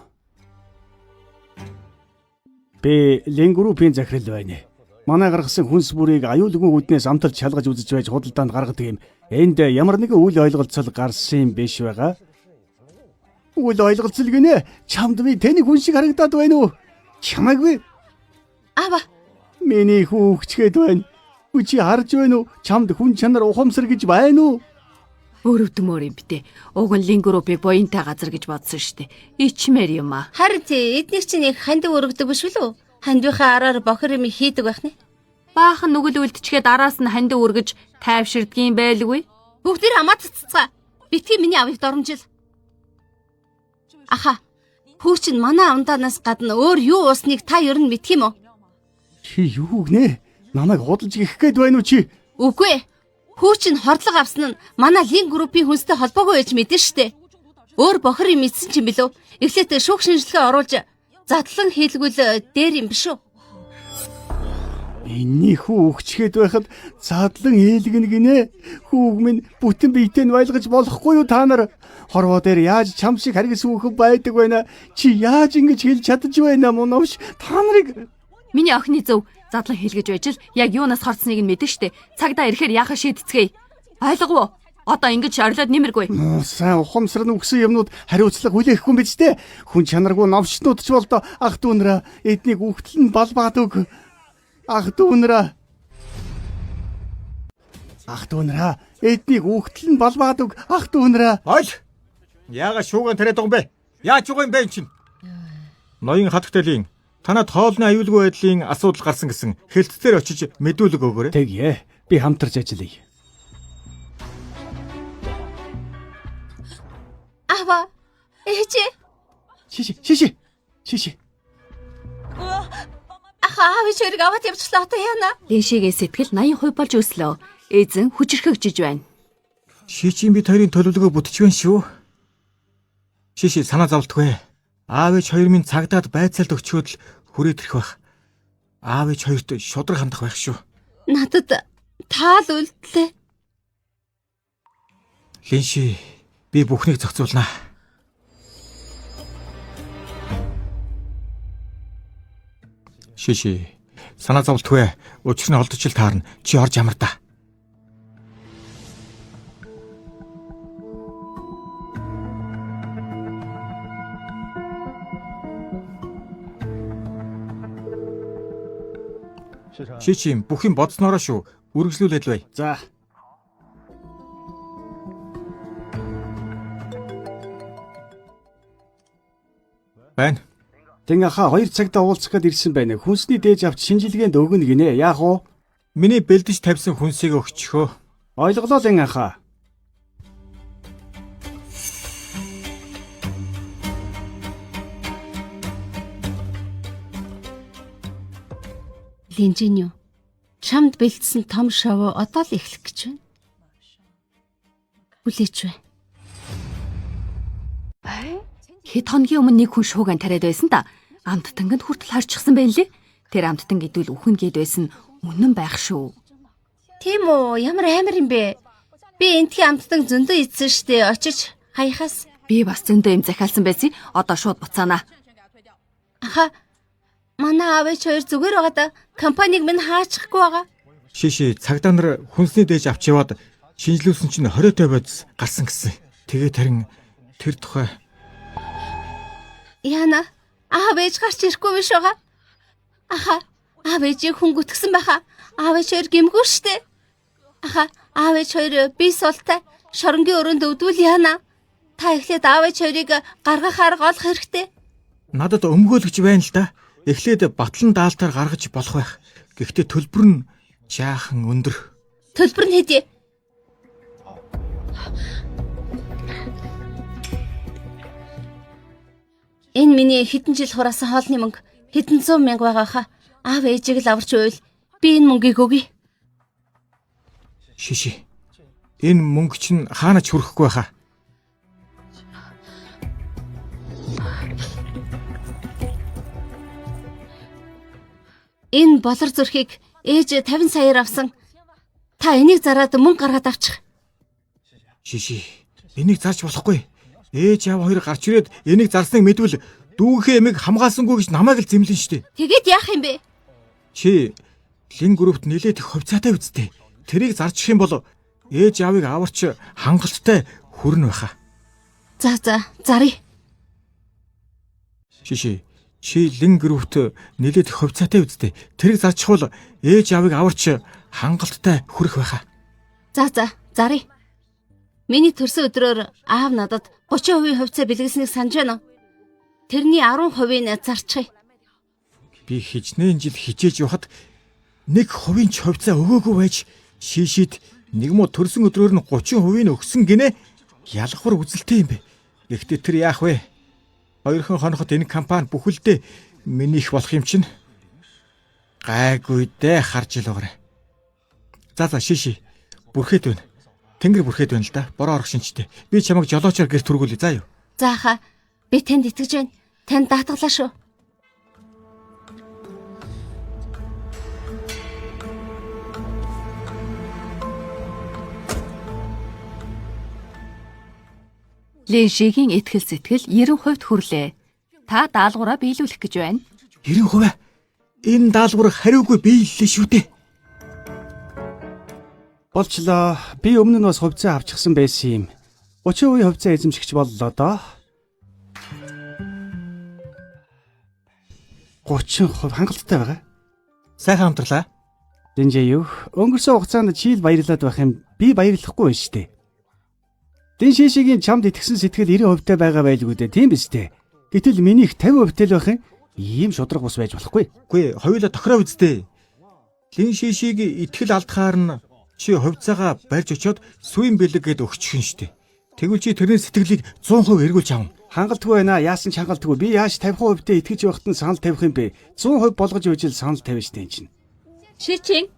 Би лингурупийн захирал байна. Манай гаргасан хүнс бүрийг аюулгүй үүднээс амталж шалгаж үзэж байж худалдаанд гаргадаг юм. Энд ямар нэгэн үйл ойлголцол гарсан юм биш байгаа. Үйл ойлголцол гинэ. Чамд би таны хүн шиг харагдаад байна уу? Чамайг Ава, миний хүү өгчгээд байна. Чи харж байна уу? Чамд хүн чанар ухамсар гэж байна уу? Өрөвдмөр юм битээ. Уг нь лингурупыг буянтай газар гэж бодсон штэ. Ичмэр юм аа. харин тий эднийх чинь их хандив өргөдөг биш үү? Хандивынхаа араар бохор юм хийдэг байх нэ. Баахан нүгэл үлдчихээд араас нь хандив өргөж тайвширдгийн байлгүй. Бүгд нэр хамаа цацгаа. Битгий миний авыг доромжил. Аха. Хүү чинь манай амдаанаас гадна өөр юу уусныг та ер нь мэдх юм уу? Чи юу гинэ? Намайг худалж гих гээд байна уу чи? Үгүй. Хүү чинь хордлого авсан нь манай линк группийн хүнстэй холбоогүй байж мэдэн штэ. Өөр бохор юм мэдсэн чинь билүү? Эхлээд шүүх шинжилгээ оруулж задлан хийлгүүл дээр юм биш үү? Миний хүү өгчгээд байхад задлан хийлгэнэ гинэ. Хүүг минь бүтэн биетэй нь байлгаж болохгүй юу та нар? Хорвоо дээр яаж чам шиг харгас хүүхэн байдаг байна? Чи яаж ингэж хэлж чадж байна мөн овш? Та нарыг Миний охины зөв задлан хийлгэж байж л яг юунаас хорцныг нь мэдэн штэ. Цагдаа ирэхээр яхаа шийдэцгээе. Ойлгов уу? Одоо ингэж орлоод нэмэргүй. сайн ухамсар нь өгсөн юмнууд хариуцлага хүлээхгүй юм биз дээ. Хүн чанаргүй новчнууд ч болдоо ах дүүнраа эднийг үхтэл нь балбаад өг. Ах дүүнраа эднийг үхтэл нь балбаад өг. Ах дүүнраа. Ойл. Яага шууган тариад байгаа юм бэ? Яаж байгаа юм бэ эн чинь? Ноён хатгтайлын танад хоолны аюулгүй байдлын асуудал гарсан гэсэн хэлтцээр очиж мэдүүлэг өгөөрэй. Тэгье. Би хамтарч ажиллая. Ава. Ээж. Шиши. Аха, аавч хэрэг аваад явчихлаа одоо яана? Лэшигээ сэтгэл 80% болж өслөө. Эзэн хүчрхэгжиж байна. Шичийн бид хоёрын төлөвлөгөө бүтчихвэн шүү. Шиши санаа зовлтгүй. Аав ээж хоёр минь цагдаад байцаалд өгчөөд л хүрээд ирэх байх. Аав ээж хоёрт шудраг хандах байх шүү. Надад таал үлдлээ. Линши, би бүхнийг зохицуулнаа. Шиши. Санаа зовлтгүй. Учир нь олдож ил таарна. Чи орж ямар да. Шиши бүх юм бодсноороо шүү. Үргэлжлүүлээд бай. За. Байна. Тэнгаха 2 цагта уулзах гээд ирсэн байна. Хүнсний дээж авч шинжилгээнд өгнө гинэ. Яах вэ? Миний бэлдэж тавьсан хүнсийг өгчихөө. Ойлголоо Тэнгаха. Линжинё. Чамд бэлдсэн том шоу одоо л эхлэх гэж байна. Хүлээч бай. Хэд хоногийн өмнө нэг хүн шууган тариад байсан та. Амттанганд хүртэл харчихсан байна лээ. Тэр амттан гэдвэл үхэн гээд байсан үнэн байх шүү. Тийм үү, ямар амар юм бэ? Би энтхий амттан зөндөө идсэн штэ. Очиж хаяхаас. Би бас зөндөө юм захиалсан байсан. Одоо шууд буцаана. Аха. Манай аав ээж хоёр зүгээр байгаа да. Компаниг минь хаачихгүй байгаа. Шиши цагдаа нар хүнсний дээж авч яваад шинжилүүлсэн чинь 20 бодис гарсан гэсэн. Тэгээд харин тэр тухай Яна, аав ээж гарч ирэхгүй биш байгаа. Аха, аав ээжийг хүн гүтгсэн байхаа. Аав ээж хоёр гэмгүй штэ. Аха, аав ээж хоёр би султай шоронгийн өрөөнд өвдвөл яана. Та эхлээд аав ээж хоёрыг гаргахаар голох хэрэгтэй. надад өмгөөлгөж байна л да. Эхлээд батлан даалтаар гаргаж болох байх. Гэхдээ төлбөр нь жаахан өндөр. Төлбөр нь хэдий? Энэ миний хэдэн жил хураасан хоолны мөнгө хэдэн зуун мянга байгаа хаа. Аав ээжийг л аварч байвал би энэ мөнгийг өгье. Шиши. Энэ мөнгө чинь хаанаач хүрэхгүй байхаа. Энэ болор зүрхийг ээж 50 саяар авсан. Та энийг зараад мөнгө гаргаад авчих. Шиши. Энийг зарч болохгүй. Ээж аав хоёр гарч ирээд энийг зарсныг мэдвэл дүүхээ эмийг хамгаалсангүй гэж намайг л зэмлэн штэ. Тэгээд яах юм бэ? Чи Лин группт нилээд их хувьцаатай үсттэй. Тэрийг зарчих юм бол ээж аавыг аварч хангалттай хүрнэ байхаа. За зарыг. Шиши. Чи Лин группт нилээд их хувьцаатай үсттэй. Тэрийг зарчих бол ээж аавыг аварч хангалттай хүрэх байхаа. За зарыг. Миний төрсөн өдрөөр аав надад 30% хувьцаа бэлгэснийг санаж байна. Тэрний 10%-ийг зарчихъя. Би хичнээн жил хичээж явахад 1% ч хувьцаа өгөөгүй байж шишид нэг мо төрсөн өдрөөр нь 30% өгсөн гинэ. Ялгуур үзэлтэй юм бэ. Гэхдээ тэр яах вэ? Хоёрхан хоноход энэ компани бүхэлдээ минийх болох юм чинь. Гайгүй дээ харж ил байгаарай. За шиши. Бүрхээд байна. Тэнгэр бүрхээд байна л да. Бороо орох шинжтэй. Би чамайг жолоочоор гэр түргүүлээ заа юу. Зааха. Би танд итгэж байна. Танд даатгалаа шүү. Линшигийн итгэл сэтгэл 90% хүрлээ. Та даалгавраа биелүүлэх гэж байна. 90%. Энэ даалгавар хариугүй биеллээ шүү дээ. Болчлоо. Би өмнө нь бас хувьцаа авчихсан байсан юм. 30% хувьцаа эзэмшигч боллоо доо. 30% хангалттай байгаа. Сайхан хамтарлаа. Дэнжээ юу? Өнгөрсөн хугацаанд чийл баярлаад байх юм. Би баярлахгүй байна штэ. Дэншишигийн чамд итгэсэн сэтгэл 90% байгаа байлгүй дээ. Тийм биз дээ. Гэтэл минийх 50% л байх юм. Ийм шудраг бус байж болохгүй. Үгүй хоёулаа тохироо үздэй. Лин шишиг итгэл алдахаар нь чи хувьцаагаа барьж очиод сүйн бэлэг гэд өгчихөн штэ. Тэгвэл чи тэрний сэтгэлийг 100% эргүүлж авна. Хангалтгүй байна. Яасан ч хангалтгүй. Би яаж 50%-тэй итгэж явахад нь санал тавих юм бэ? 100% болгож үжил санал тавина штэ энэ чинь. Шичин.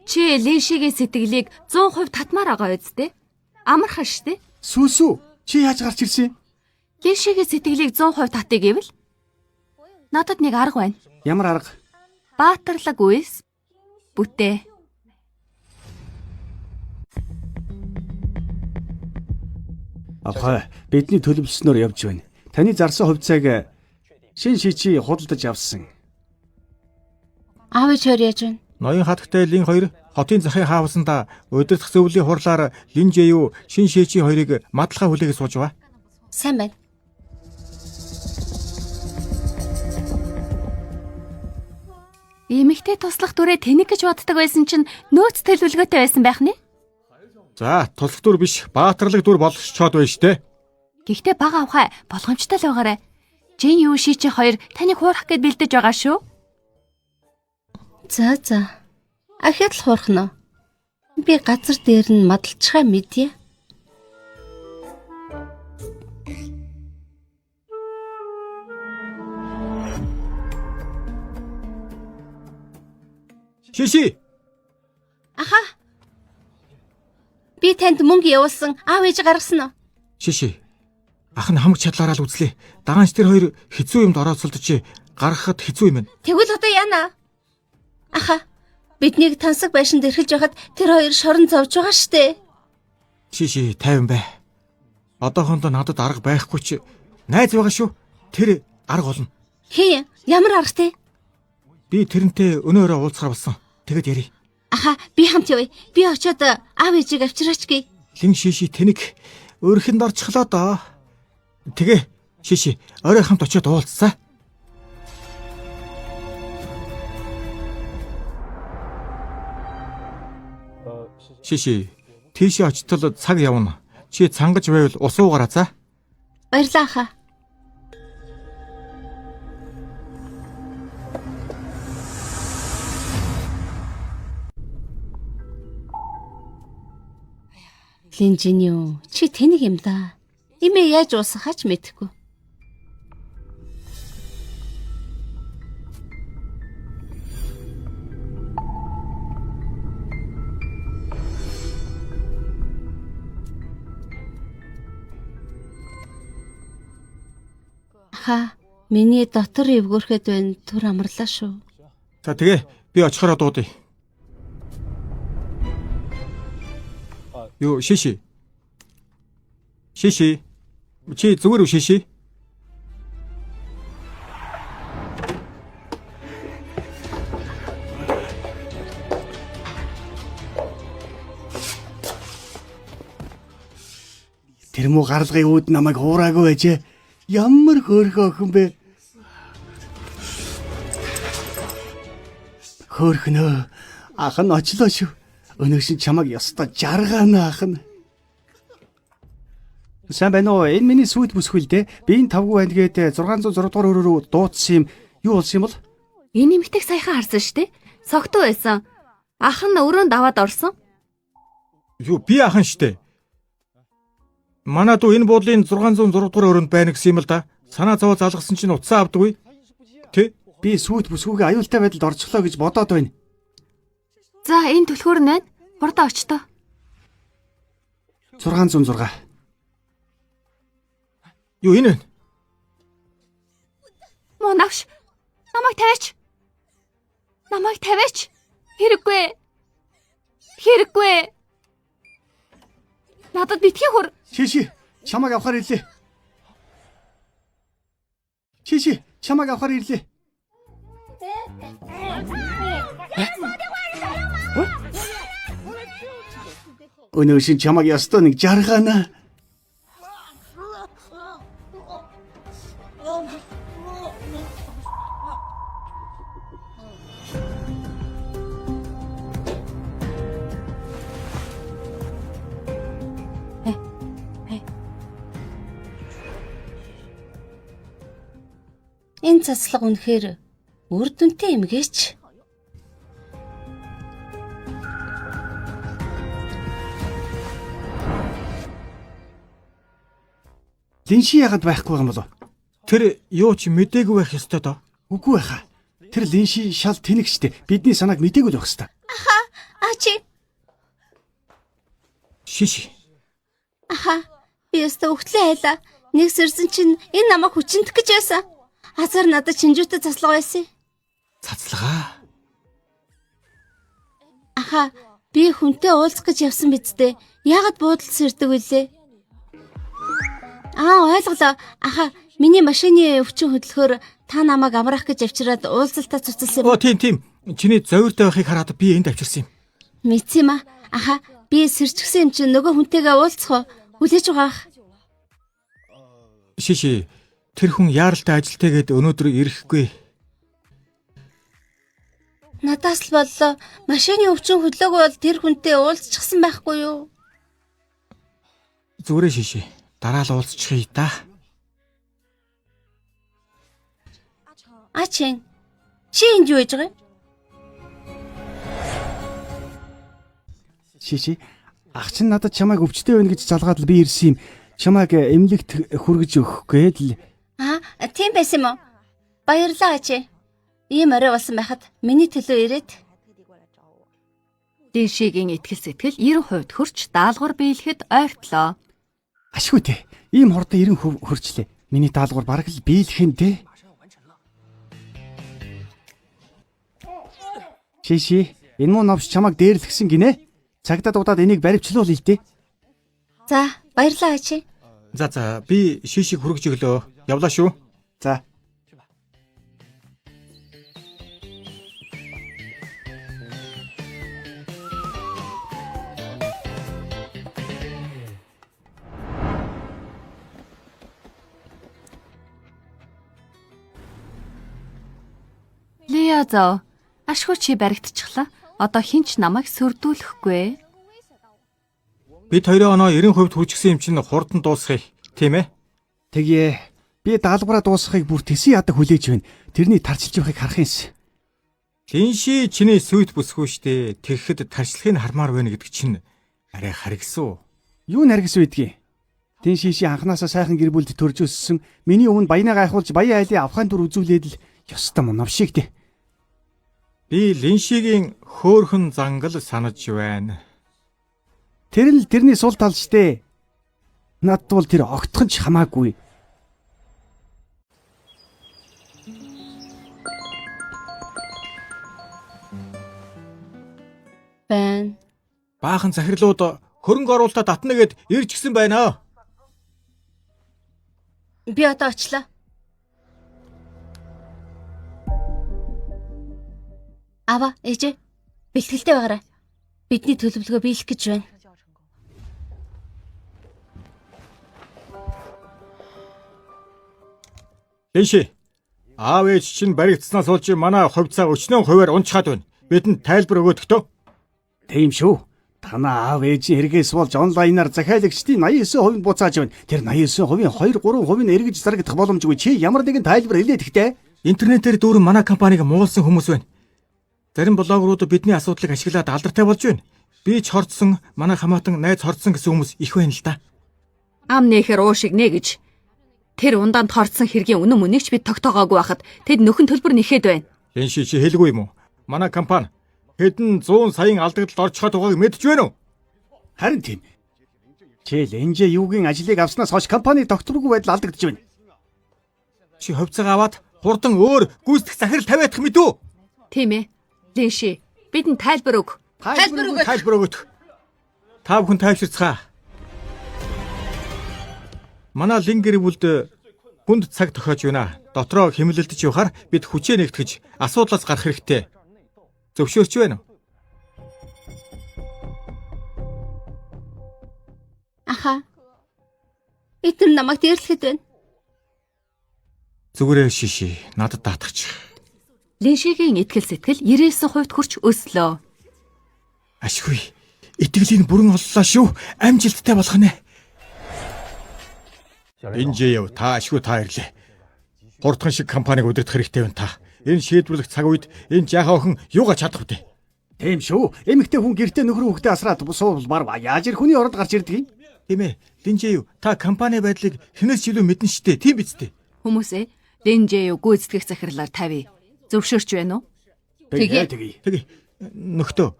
Чи Линшигийн сэтгэлийг 100% татмаар байгаа үсттэй. Амархан штэ. Сүүсүү. Чи яаж гарч ирсэн юм? Линшигийн сэтгэлийг 100% татъя гэвэл надад нэг арга байна. Ямар арга? Баатарлаг үес. Бүтээ. Ахаа, бидний төлөвлөснөөр явж байна. Таны зарсан хувьцааг шин шичи худалдаж авсан. Аав ээж хоёр яаж байна? Ноён хатагтай Лин хоёр хотын захын хаавсанда удирдах зөвлөлийн хурлаар Лин Жэю, Шин Шэчи хоёрыг мадлахаа хүлээгээд сууж байгаа. Сайн байна. Эмэгтэй туслах дүрээ тэнэг гэж боддог байсан чинь нөөц төлөвлөгөөтэй байсан байх нь. За, туслах дүр биш, баатарлаг дүр болох чод байна штэ. Гэхдээ бага авахай болгоомжтой л байгаарай. Жин юу шийчи хоёр таныг хуурах гэд бэлдэж байгаа шүү. За. Ахиад л хуурах нь. Би газар дээр нь мадалчхаа мэдье. Шиши, Аха. Би танд мөнгө явуулсан аав ээж гаргасан уу? Шиши. Ах нь хамаг чадлаараа л үзлээ. Дагаанч тэр хоёр хэцүү юмд орооцолдож гаргахад хэцүү юм байна. Тэгвэл одоо яана? Аха. Биднийг тансаг байшинд эрхэлж байхад тэр хоёр шорон зовж байгаа штэ. Шиши, тайван бай. Одоохондоо надад арга байхгүй ч найз байгаа шүү. Тэр арга олно. Хээ, ямар аргатай? Би тэрнтэй өнөөрөө уулзахаар болсон. Тэгэд ярий. Аха, би хамт явъя. Би очиод аав ээжийг авчираач гээ. Лин Шиши тэнэг өөрхөнд орчихлоо доо. Тэгээ, Шиши, орой хамт очиод уулзсаа. Шиши, тийшээ очтол цаг явна. Чи цангаж байвал ус уугараа за. Баярлаа аха. Линжинё, чи тэнэг юм да. Имээ яаж уусгахаач мэдэхгүй. Аха, миний дотор эвгүүрхэд байна. Түр амарлаа шүү. За тэгээ, би очихороо дуудъя. Юу, Шиши. Шиши. Чи зүгээр үү, Шиши? Тэр муу гаралгын үүд намайг хуураагүй байжээ. Ямар хөөрхөн охин бэ? Хөөрхнөө. Ах нь очлоо шүү. Өнөөшин чамайг ёстой жаргаана ах нь. Сайн байна уу? Энэ миний сүйд бүсгүй л дээ. Би энэ тавгүй байна гээд 606 дугаар өрөөрөө дуудсан юм. Юу болсон юм бол? Энэ эмэгтэйг саяхан харсан штэ. Согтуу байсан. Ах нь өрөөнд аваад орсон. Юу, би ахын штэ. Манай дүү энэ буудлын 606 дугаар өрөөнд байна гэсэн юм л да. Санаа зовоо залгасан чинь утсаа авдаггүй. Тэ? Би сүйд бүсгүйгээ аюултай байдалд орчихлоо гэж бодоод байна. За энэ түлхүүр нь байна. Хурдаа очтоо. 606. Юу энэ вэ? Муу навш. Намайг тавиач. Намайг тавиач. Хэрэггүй. Хэрэггүй. Надад битгий хур. Шиши, чамайг авахар ирлээ. Шиши, чамайг авахар ирлээ. Өнөөшин чамайг ёстой нэг жаргаана. Энэ цаслага үнэхээр үр дүнтэй юм гээч. Линши ягаад байхгүй юм болов? Тэр юу ч мэдээгүй байх ёстой доо. Үгүй байхаа. Тэр Линши шал тэнэгчтэй. Бидний санааг мэдээгүй л байх ёстой. Ачи. Шиши. Аха. Би өстө өгтлээ хайлаа. Нэг сэрсэн чинь энэ намайг хүчинтэх гэж байсан. Азар надад чинжүүтэй заслага байсан. Цацлагаа. Аха. Би хүнтэй уулзах гэж явсан биз дээ. Яагаад буудалд сэрдэг вүлээ? Ойлголоо. Аха. Миний машины өвчин хөдөлгөөр та намайг амраах гэж авчираад уулзалтаа цуцалсан юм. Оо тийм. Чиний зовиртой байхыг хараад би энд авчирсан юм. Мэдсэн юм аа. Аха, би сэрчгсэн юм чинь нөгөө хүнтэйгээ уулзах уу? Хүлээж байгаа ах. Шиши, тэр хүн яаралтай ажилтайгээд өнөөдөр ирэхгүй. Надаас л боллоо. Машины өвчин хөдлөөгүй бол тэр хүнтэй уулзчихсан байхгүй юу? Зүгээрээ шиши. Дараа л уулзчихъя да. Ачин. Чи энд юу хийж байгаа юм? Шиши, ах чинь надад чамайг өвчтэй байна гэж залгаад л би ирсэн юм. Чамайг эмнэлэгт хүргэж өгөх гээд л. Тийм байсан юм уу? Баярлалаа ачи. Ийм орой болсон байхад миний төлөө ирээд. Линшигийн итгэл сэтгэл 90% хөрч даалгавар биелэхэд ойртлоо. Ашгүй те. Ийм хордоо 90% хөрчлээ. Миний даалгавар бараг л биелэх юм те. Шиши, энэ муу новш чамайг дээрлэгсэн гинэ. Цагдаа дуудаад энийг баривчлуул л дээ. За, баярлалаа ачи. За би шишиг хүргэж өглөө. Явлаа шүү. За. Лиа зоо. Ашгүй чи баригдчихлаа. Одоо хинч намайг сөрдүүлэхгүй. Бид 2 оноо 90% хүрчихсэн юм чинь хурдан дуусгая. Тийм ээ? Тэгээ би даалгавраа дуусгахыг бүр тэсийн ядаг хүлээж байна. Тэрний тарчилж явахыг харах юмс. Линши чиний сүйт бүсгүй штэ. Тэгэхэд тарчлахыг хармаар байна гэдэг чинь арай харгисуу. Юу наргис байдгийг. Тэн шиши анханасаа сайхан гэр бүлд төрж өссөн. Миний өмнө баянаа гайхуулж баян айлын авхаан дүр үзүүлээд л ёстой мөн навшиг дээ. Би Линшигийн хөөхөн зангал санаж байна. Тэр л тэрний сул тал штэ. Надд бол тэр огтхон ч хамаагүй. Бэн. Баахан захирлууд хөрөнгө оруулалтаа татна гэд ирж гисэн байна. Би одоо очлоо. Ава, ээжээ. Бэлтгэлтэй байгаарай. Бидний төлөвлөгөө биелэх гэж байна. Линши, аав ээж чинь баригдсанаас болж манай хувьцаа өчнөө хуваар унчаад байна. Бидэнд тайлбар өгөөдөгтөө. Тийм шүү. Танаа аав ээжийн хэрэгээс болж онлайнаар захиалагчдын 89% буцааж байна. Тэр 89%-ийн 2-3% нь эргэж зарагдах боломжгүй. Чи ямар нэгэн тайлбар хэлээд ихтэй. Интернетээр дүүрэн манай компанийг муулсан хүмүүс байна. Зарим блогерууд бидний асуудлыг ашиглаад алдартай болж байна. Би ч хордсон, манай хамаатан найз хордсон гэсэн хүмүүс их байна л да. Ам нээхэр уушиг нэ гэж. Тэр ундаанд хордсон хэргийн үнэн мөнийг ч бид тогтоогоогүй байхад тэд нөхөн төлбөр нэхэд байна. Линши чи хэлгүй юм уу? Манай компани хэдэн 100 саяын алдагдлад орчиход байгааг мэдж байна уу? Харин тийм. Чи Ленжэ юугийн ажлыг авснаас хойш компани докторгүй байдал алдагдж байна. Чи хувьцаагаа аваад хурдан өөр гүйцэтгэх захирал тавиадах мэдүү? Тийм ээ. Линши, бидэнд тайлбар өг. Тайлбар өгөх. Та бүхэн тайлширцгаа. Манай лин гэр бүлд хүнд цаг тохиож байна. Дотроо хэмнэлдэж явахаар бид хүчээ нэгтгэж асуудлаас гарах хэрэгтэй. Зөвшөөрч байна уу? Аха. Эдгээр намайг дээрлэхэд байна. Зүгээрээ шиши, надад даатгач. Линшигийн итгэл сэтгэл 99% хүрч өслөө. Ашгүй. Итгэлийг бүрэн оллоо шүү. Амжилттай болох нэ. Инжээв та ашгүй та ирлээ. Хурдхан шиг компаниг удирдах хэрэгтэй байна та. Энэ шийдвэрлэх цаг үед энэ жаахан охин юугаа чадах вэ? Тийм шүү. Эмэгтэй хүн гэртээ нөхөр хүүхдээ асраад суувал яаж ир хүний оронд гарч ирдэг юм? Тийм ээ. Линжээв та компани байдлыг хинээс илүү мэднэ штэ. Тийм биз дээ. Хүмүүсээ Линжээ юу гүйцэтгэх захирлаар тавь. Зөвшөөрч байна уу? Тэгээ. Нөхдөө.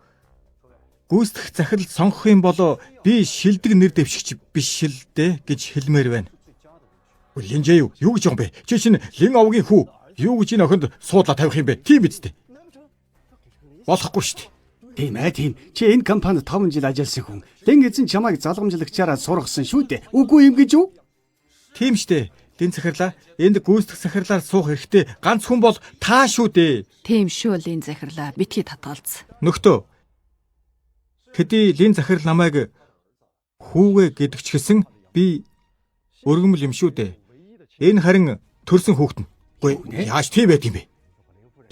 Гүйцэтгэх захирал сонгох юм бол би шилдэг нэр дэвшигч биш л дээ гэж хэлмээр байна. Линжээ юу гэж юм бэ? Чи чинь Лин овгийн хүү. Юу гэж энэ охинд суудлаа тавих юм бэ? Тийм биз дээ. Болохгүй шүү дээ. Тийм ээ тийм. Чи энэ компанид 5 жил ажилласан хүн. Лин эзэн чамайг залгамжлагчаараа сургасан шүү дээ. Үгүй юм гэж юу? Тийм шүү дээ. Лин захирлаа. Энд гүйцэтгэх захирлаар суух хэрэгтэй ганц хүн бол та шүү дээ. Тийм шүү Лин захирлаа. Битгий татгалз. Нөхдөө. Хэдий Лин захирал намайг хүүгээ гэдэгч гэсэн би өргөмөл юм шүү дээ. Энэ харин төрсөн хүүхэд нь. Үгүй яаж тийм байт юм бэ?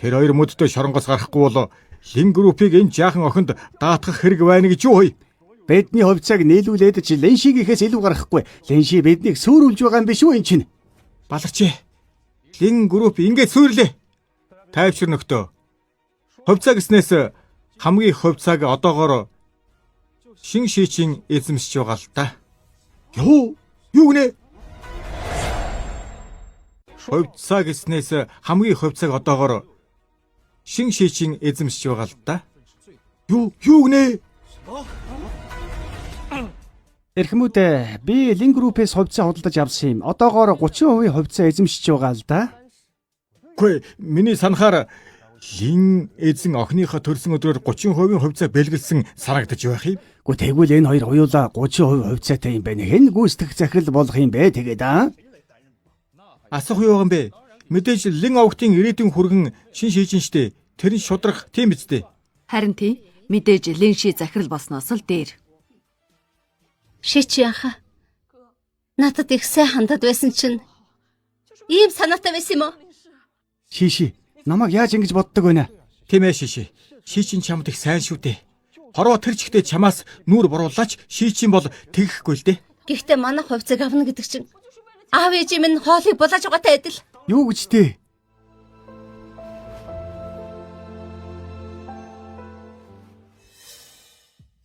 Тэр хоёр мөддөө шоронгоос гарахгүй бол Лин группийг энэ жаахан охинд даатгах хэрэг байна гэж юу хөөе? Бидний хувьцааг нийлүүлээд чи Леншигийнхээс илүү гарахгүй. Ленши биднийг сөөрүүлж байгаа юм биш үү эн чинь? Баларч. Лин групп ингээд сүйрлээ. Тайвшир нөхдөө. Хувьцаа гэснээс хамгийн хувьцааг одоогоор шин шийчин эзэмсэж байгаа л та. Юу гинэ? Хувьцаа гэснээс хамгийн хувьцааг одоогоор шин шийчин эзэмсэж байгаа л та. Юу гинэ? Эрхмүүд би Лин группээс хувьцаа худалдаж авсан юм. Одоогоор 30% хувьцаа эзэмшиж байгаа л да. Үгүй миний санахаар Лин эзэн охиныхоо төрсөн өдрөөр 30% хувьцаа бэлгэлсэн санагдаж байх юм. Гэхдээ тэгвэл энэ хоёр хоёулаа 30% хувьцаатай юм байна. Хэн гүйцэтгэх захирал болох юм бэ тэгээд аа? Асах юу юм бэ? Мэдээж Лин овогтын ирээдүйн хүргэн шин шийжин штэ. Тэр нь шудрах тийм биз дээ. Харин тийм. Мэдээж Лин ши захирал болсноос л дээр. Шичи яха. Надад их сайн хандаад байсан чинь ийм санаатай байсан юм уу? Шиши, намайг яаж ингэж боддог вэ? Тийм ээ шиши. Шийчин чамд их сайн шүү дээ. Хорвоо тэр чигтээ чамаас нүүр буруулаач шийчин бол тэгэхгүй л дээ. Гэхдээ манай хувьцааг авна гэдэг чинь аав ээж минь хоолыг булааж байгаатай адил. Юу гэж дээ?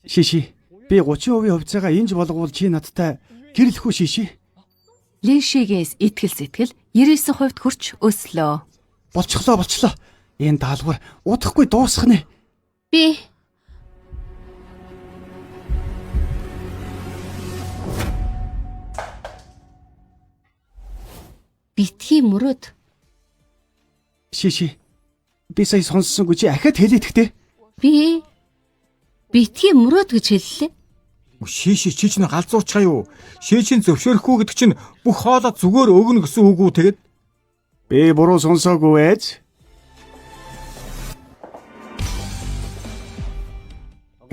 Шиши, би 30% хувьцаагаа инж болгоул чи надтай гэрлэхгүй шиши. Лин шигээс итгэл сэтгэл 99% хүрч өслөө. Болчихлоо. Энэ даалгавар удахгүй дуусах нэ. Би битгий мөрөөд. Шиши, би сая сонссонгүй чи ахаад хэлээдхтэй. Би битгий мөрөөд гэж хэллээ. Шиши чичнэ галзуурчаа юу? Шичин зөвшөөрөхгүй гэдэг чинь бүх хоолоо зүгээр өгнө гэсэн үг үү тэгээд? Би буруу сонсоогүй байж.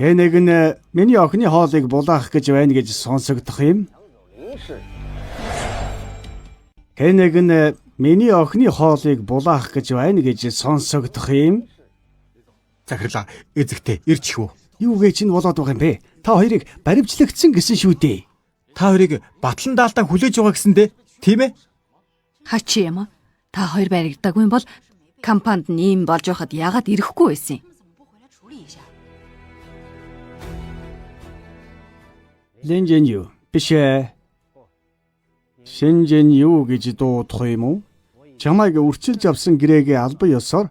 Энэг нь миний охины хоолыг булаах гэж байна гэж сонсогдох юм. Энэг нь миний охины хоолыг булаах гэж байна гэж сонсогдох юм. Захирлаа эзэгтэй ирж хүү. Юу гэж чинь болоод байгаа юм бэ? Та хоёрыг баримтлагдсан гэсэн шүү дээ. Та хоёрыг батлан даалтаа хүлээж байгаа гэсэндэ тийм ээ? Хачи юм. Та хоёр баригдаагүй бол компанид нь ийм болж байхад яагаад ирэхгүй байсан юм? Ленжэн юу? Биш ээ. Шэнжэн юу гэж дуудах юм уу? Чамайг үрчилж авсан гэрээгээ албан ёсоор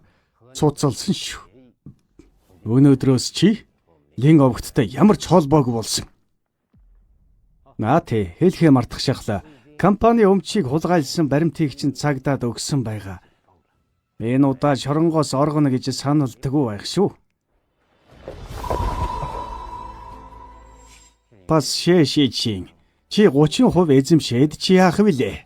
цуцалсан шүү. Өнөөдрөөс чи Лин овогттой ямар ч холбоогүй болсон. Нааtë хэлхээ мартах шахлаа. Компани өмчийг хулгайлсан баримтыг чинь цагдаад өгсөн байгаа. Энэ удаа шоронгоос оргоно гэж саналдаггүй байх шүү. Бас шээшийн чи 30% эзэмшээд чи яах вүлээ?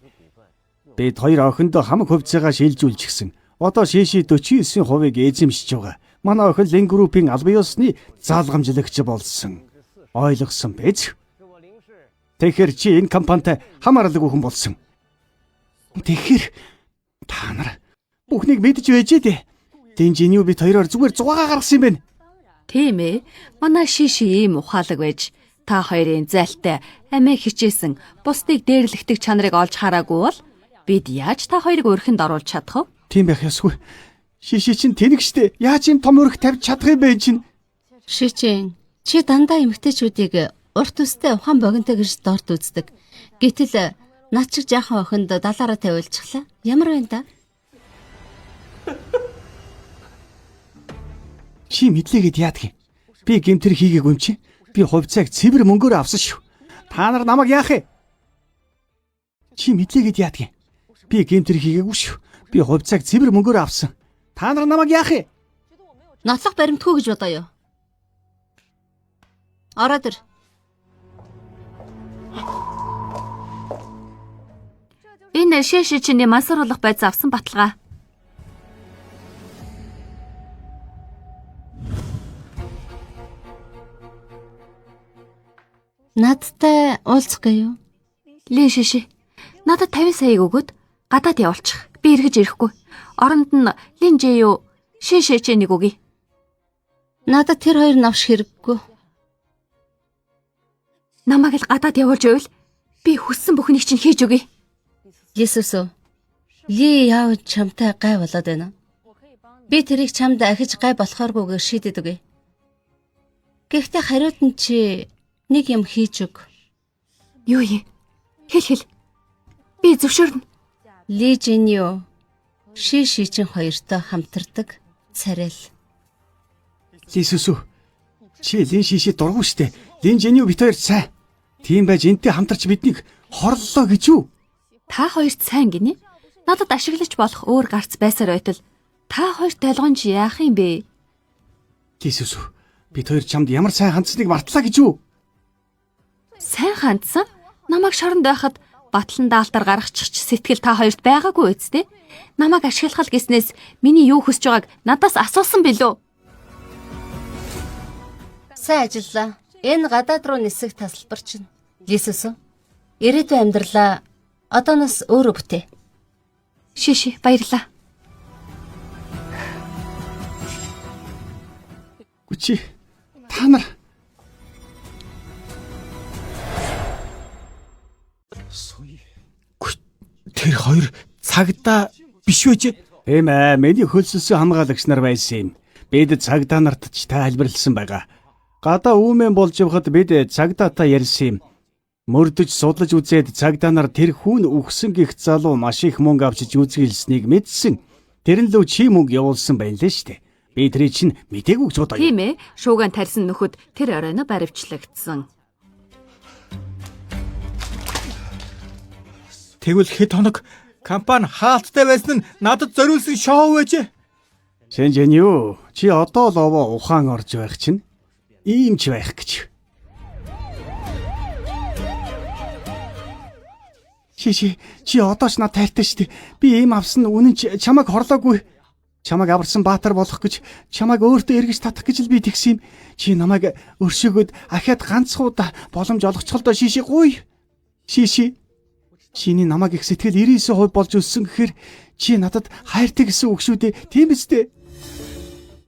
Бид хоёр охиндоо хамаг хувьцаагаа шилжүүлчихсэн. Одоо шээши 49%-ийг эзэмшиж байгаа. Манай охин Лин группийн албан ёсны заалгамжлагч болсон. Ойлгосон биз? Тэгэхээр чи энэ компанитай хамааралгүй хүн болсон. Тэгэхээр та нар бүхнийг мэдж байж дээ. Дэнжиний бид хоёроор зүгээр зугаа гаргасан юм байна. Тийм ээ. Манай шиши ийм ухаалаг байж та хоёрын зайлтай амиа хичээсэн бусдыг дээрлэхдэг чанарыг олж хараагүй бол бид яаж та хоёрыг өрхөнд оруулж чадах вэ? Тийм байх ёсгүй. Шиши чинь тэнэг штэ. Яаж юм том өрх тавьж чадах юм бэ чинь? Шичин, чи дандаа эмгтээчүүдийг урт үстэй ухаан богинтой гэж дорд үздэг. Гэтэл над шиг жаахан охинд далаараа тавиулчихлаа. Ямар байна да? Чи мэдлээгээд яадаг юм? Би гэмтэр хийгээгүй юм чи. Би хувьцааг цэвэр мөнгөөр авсан шүү. Та нар намайг яах вэ? Чи мэдлээгээд яадаг юм? Би гэмтэр хийгээгүй шүү. Би хувьцааг цэвэр мөнгөөр авсан. Та нар намайг яах вэ? Нотлох баримтгүй гэж бодоо юу? Ороод ир. Энэ шээшээ чиний мансууруулах байц авсан баталгаа. Надтай уулзах гээе юу? Лин шээшээ. Надад 50 саяг өгөөд гадаад явуулчих. Би эргэж ирэхгүй. Оронд нь Лин Жээ юу шээшээ чи нэг өгье. Надад тэр хоёр навш хэрэггүй. Намайг л гадаад явуулж байвал би хүссэн бүхнийг чинь хийж өгье. Есүс үү? Ли яав чамтай гай болоод байна. Би тэрийг чамд ахиж гай болохооргүйгээр шийдэд өгье. Гэхдээ хариуд нь чи нэг юм хийж өг. Юу юм? Хэл. Би зөвшөөрнө. Ли Жинью шичин хоёртой хамтардаг царил. Лисүс үү? Чи Лин шиши дургуй штэ. Лин Жинью бит хоёр сайн. Тийм байж энтэй хамтарч биднийг хорлолоо гэж юу? Та хоёрт сайн гинэ. Надад ашиглаж болох өөр гарц байсаар байтал та хоёр толгонж яах юм бэ? Лисүс үү? Бид хоёр чамд ямар сайн хандсныг мартлаа гэж юу? Сайн хандсан? Намайг шоронд байхад батлан даалтаар гаргачих сэтгэл та хоёрт байгаагүй үсттэй. Намайг ашиглах гэснээс миний юу хүсэж байгааг надаас асуусан билүү? Сайн ажиллаа. Энэ гадаад руу нисэх тасалбар чинь. Лисүс үү? Ирээдүйн амьдралаа одооноос өөрөө бүтээ. Шиши баярлаа. Гүчи. Та нар Тэр хоёр цагдаа биш байж. тийм ээ, миний хөлсөлсөн хамгаалагч нар байсан юм. Бид цагдаа нарт ч тайлбарлсан байгаа. Гадаа үүмэн болж явхад бид цагдаатай ярьсан юм. Мөрдөж судлаж үзээд цагдаа нар тэр хүн үхсэн гих залуу маш их мөнгө авчиж үзгэлснийг мэдсэн. Тэр нь лөө чи мөнгө явуулсан байна лээ штэ. Би тэрийг чинь мтэйг гэж бодоё. Тийм ээ. Шууган тарьсан нөхөд тэр оройно баривчлагдсан. Тэгвэл хэд хоног компани хаалттай байсан нь надад зориулсан шоу байжээ. Шэнжэн юу? Чи одоо л овоо ухаан орж байх чинь ийм ч байх гэж. Чи одоо ч над тайртай штэ. Би ийм авсан үнэн ч чамайг хорлоогүй. Чамайг аварсан баатар болох гэж, чамайг өөртөө эргэж татах гэж л би тэгсэн юм. Чи намайг өршөөгөөд ахаад ганцхуудаа боломж олгоцголдоо шиши гуй. Шиши. Чиний намайг их сэтгэл 99% болж өссөн гэхээр чи надад хайртай гэсэн үг шүү дээ. Тийм үстэй.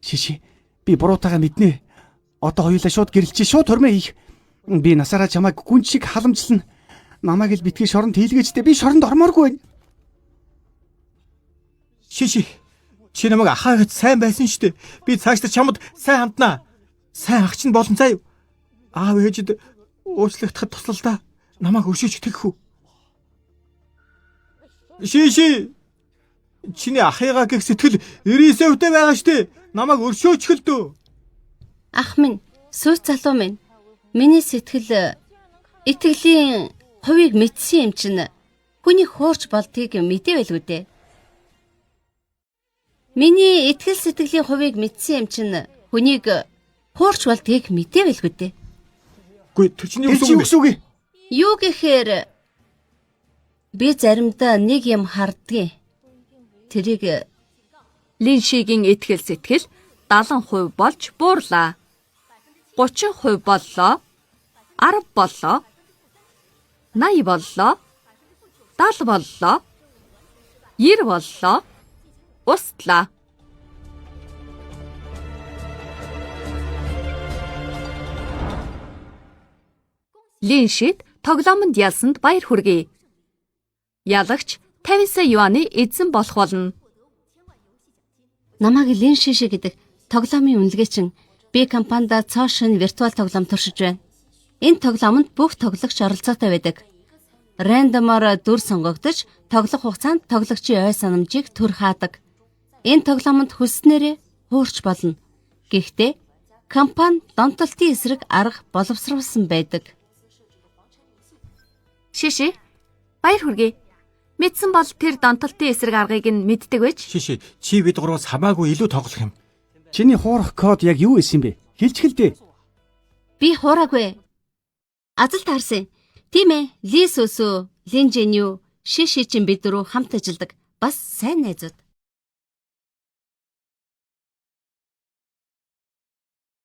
Шиши. Би буруутайгаа мэднэ. Одоо хоёулаа шууд гэрэлчээ шууд хормоо хийх. Би насаараа чамайг гүн шиг халамжлана. Намайг л битгий шоронд хийлгээжтэй. Би шоронд ормооргүй байна. Шиши. Чи намайг ахаа гэж сайн байсан штэ. Би цаашдаа чамд сайн ханднаа. Сайн ах чинь болон заяа. Аав ээжэд уучлагдахад туслалдаа намайг өршөөж тэгэх үү? Шиши. Чиний ахыгаа гэх сэтгэл 99% байгаа штэ. Намайг өршөөж хөлдөө. Ах минь, сүйц залуу минь. Миний сэтгэл итгэлийн хувийг мэдсэн юм чинь хүний хуурч болдгийг мэдээвэлгүй дээ. Миний итгэл сэтгэлийн хувийг мэдсэн юм чинь хүнийг хуурч болдгийг мэдээвэлгүй дээ. Гүй тэр чинь юу Тэр чи юу гэсэн үг вэ? Юу гэхээр би заримдаа нэг юм харддаг. Тэрийг Лин шигийн итгэл сэтгэл 70% болж буурлаа. 30% боллоо. 10 боллоо. 80 боллоо. 70 боллоо. 90 боллоо. Устлаа. Лин шид тоглоомонд ялсанд баяр хүргэе. Ялагч 50 сая юаны эзэн болох болно. намайг Лин Шиши гэдэг тоглоомын үнэлгээчин би компанида цоошин виртуал тоглоом туршиж байна. Энэ тоглоомонд бүх тоглогч оролцоотой байдаг. Рандомоор дүр сонгогдож, тоглох хугацаанд тоглогчийн ой санамжийг төр хаадаг. Энэ тоглоомонд хүснээрээ хуурч болно. Гэхдээ компани донтолтын эсрэг арга боловсруулсан байдаг. Шиши, баяр хүргэе. Мэдсэн бол тэр донтолтын эсрэг аргыг нь мэддэг байж. Шиши, чи бид гураас хамаагүй илүү тоглох юм. Чиний хуурах код яг юу байсан бэ? Хэлчихэл дээ. Би хуураагүй. Азал таарсан. Тийм ээ, Ли Сүсү, Лин Жинью, шиш шичин бид дөрөв хамт ажилдаг бас сайн найзууд.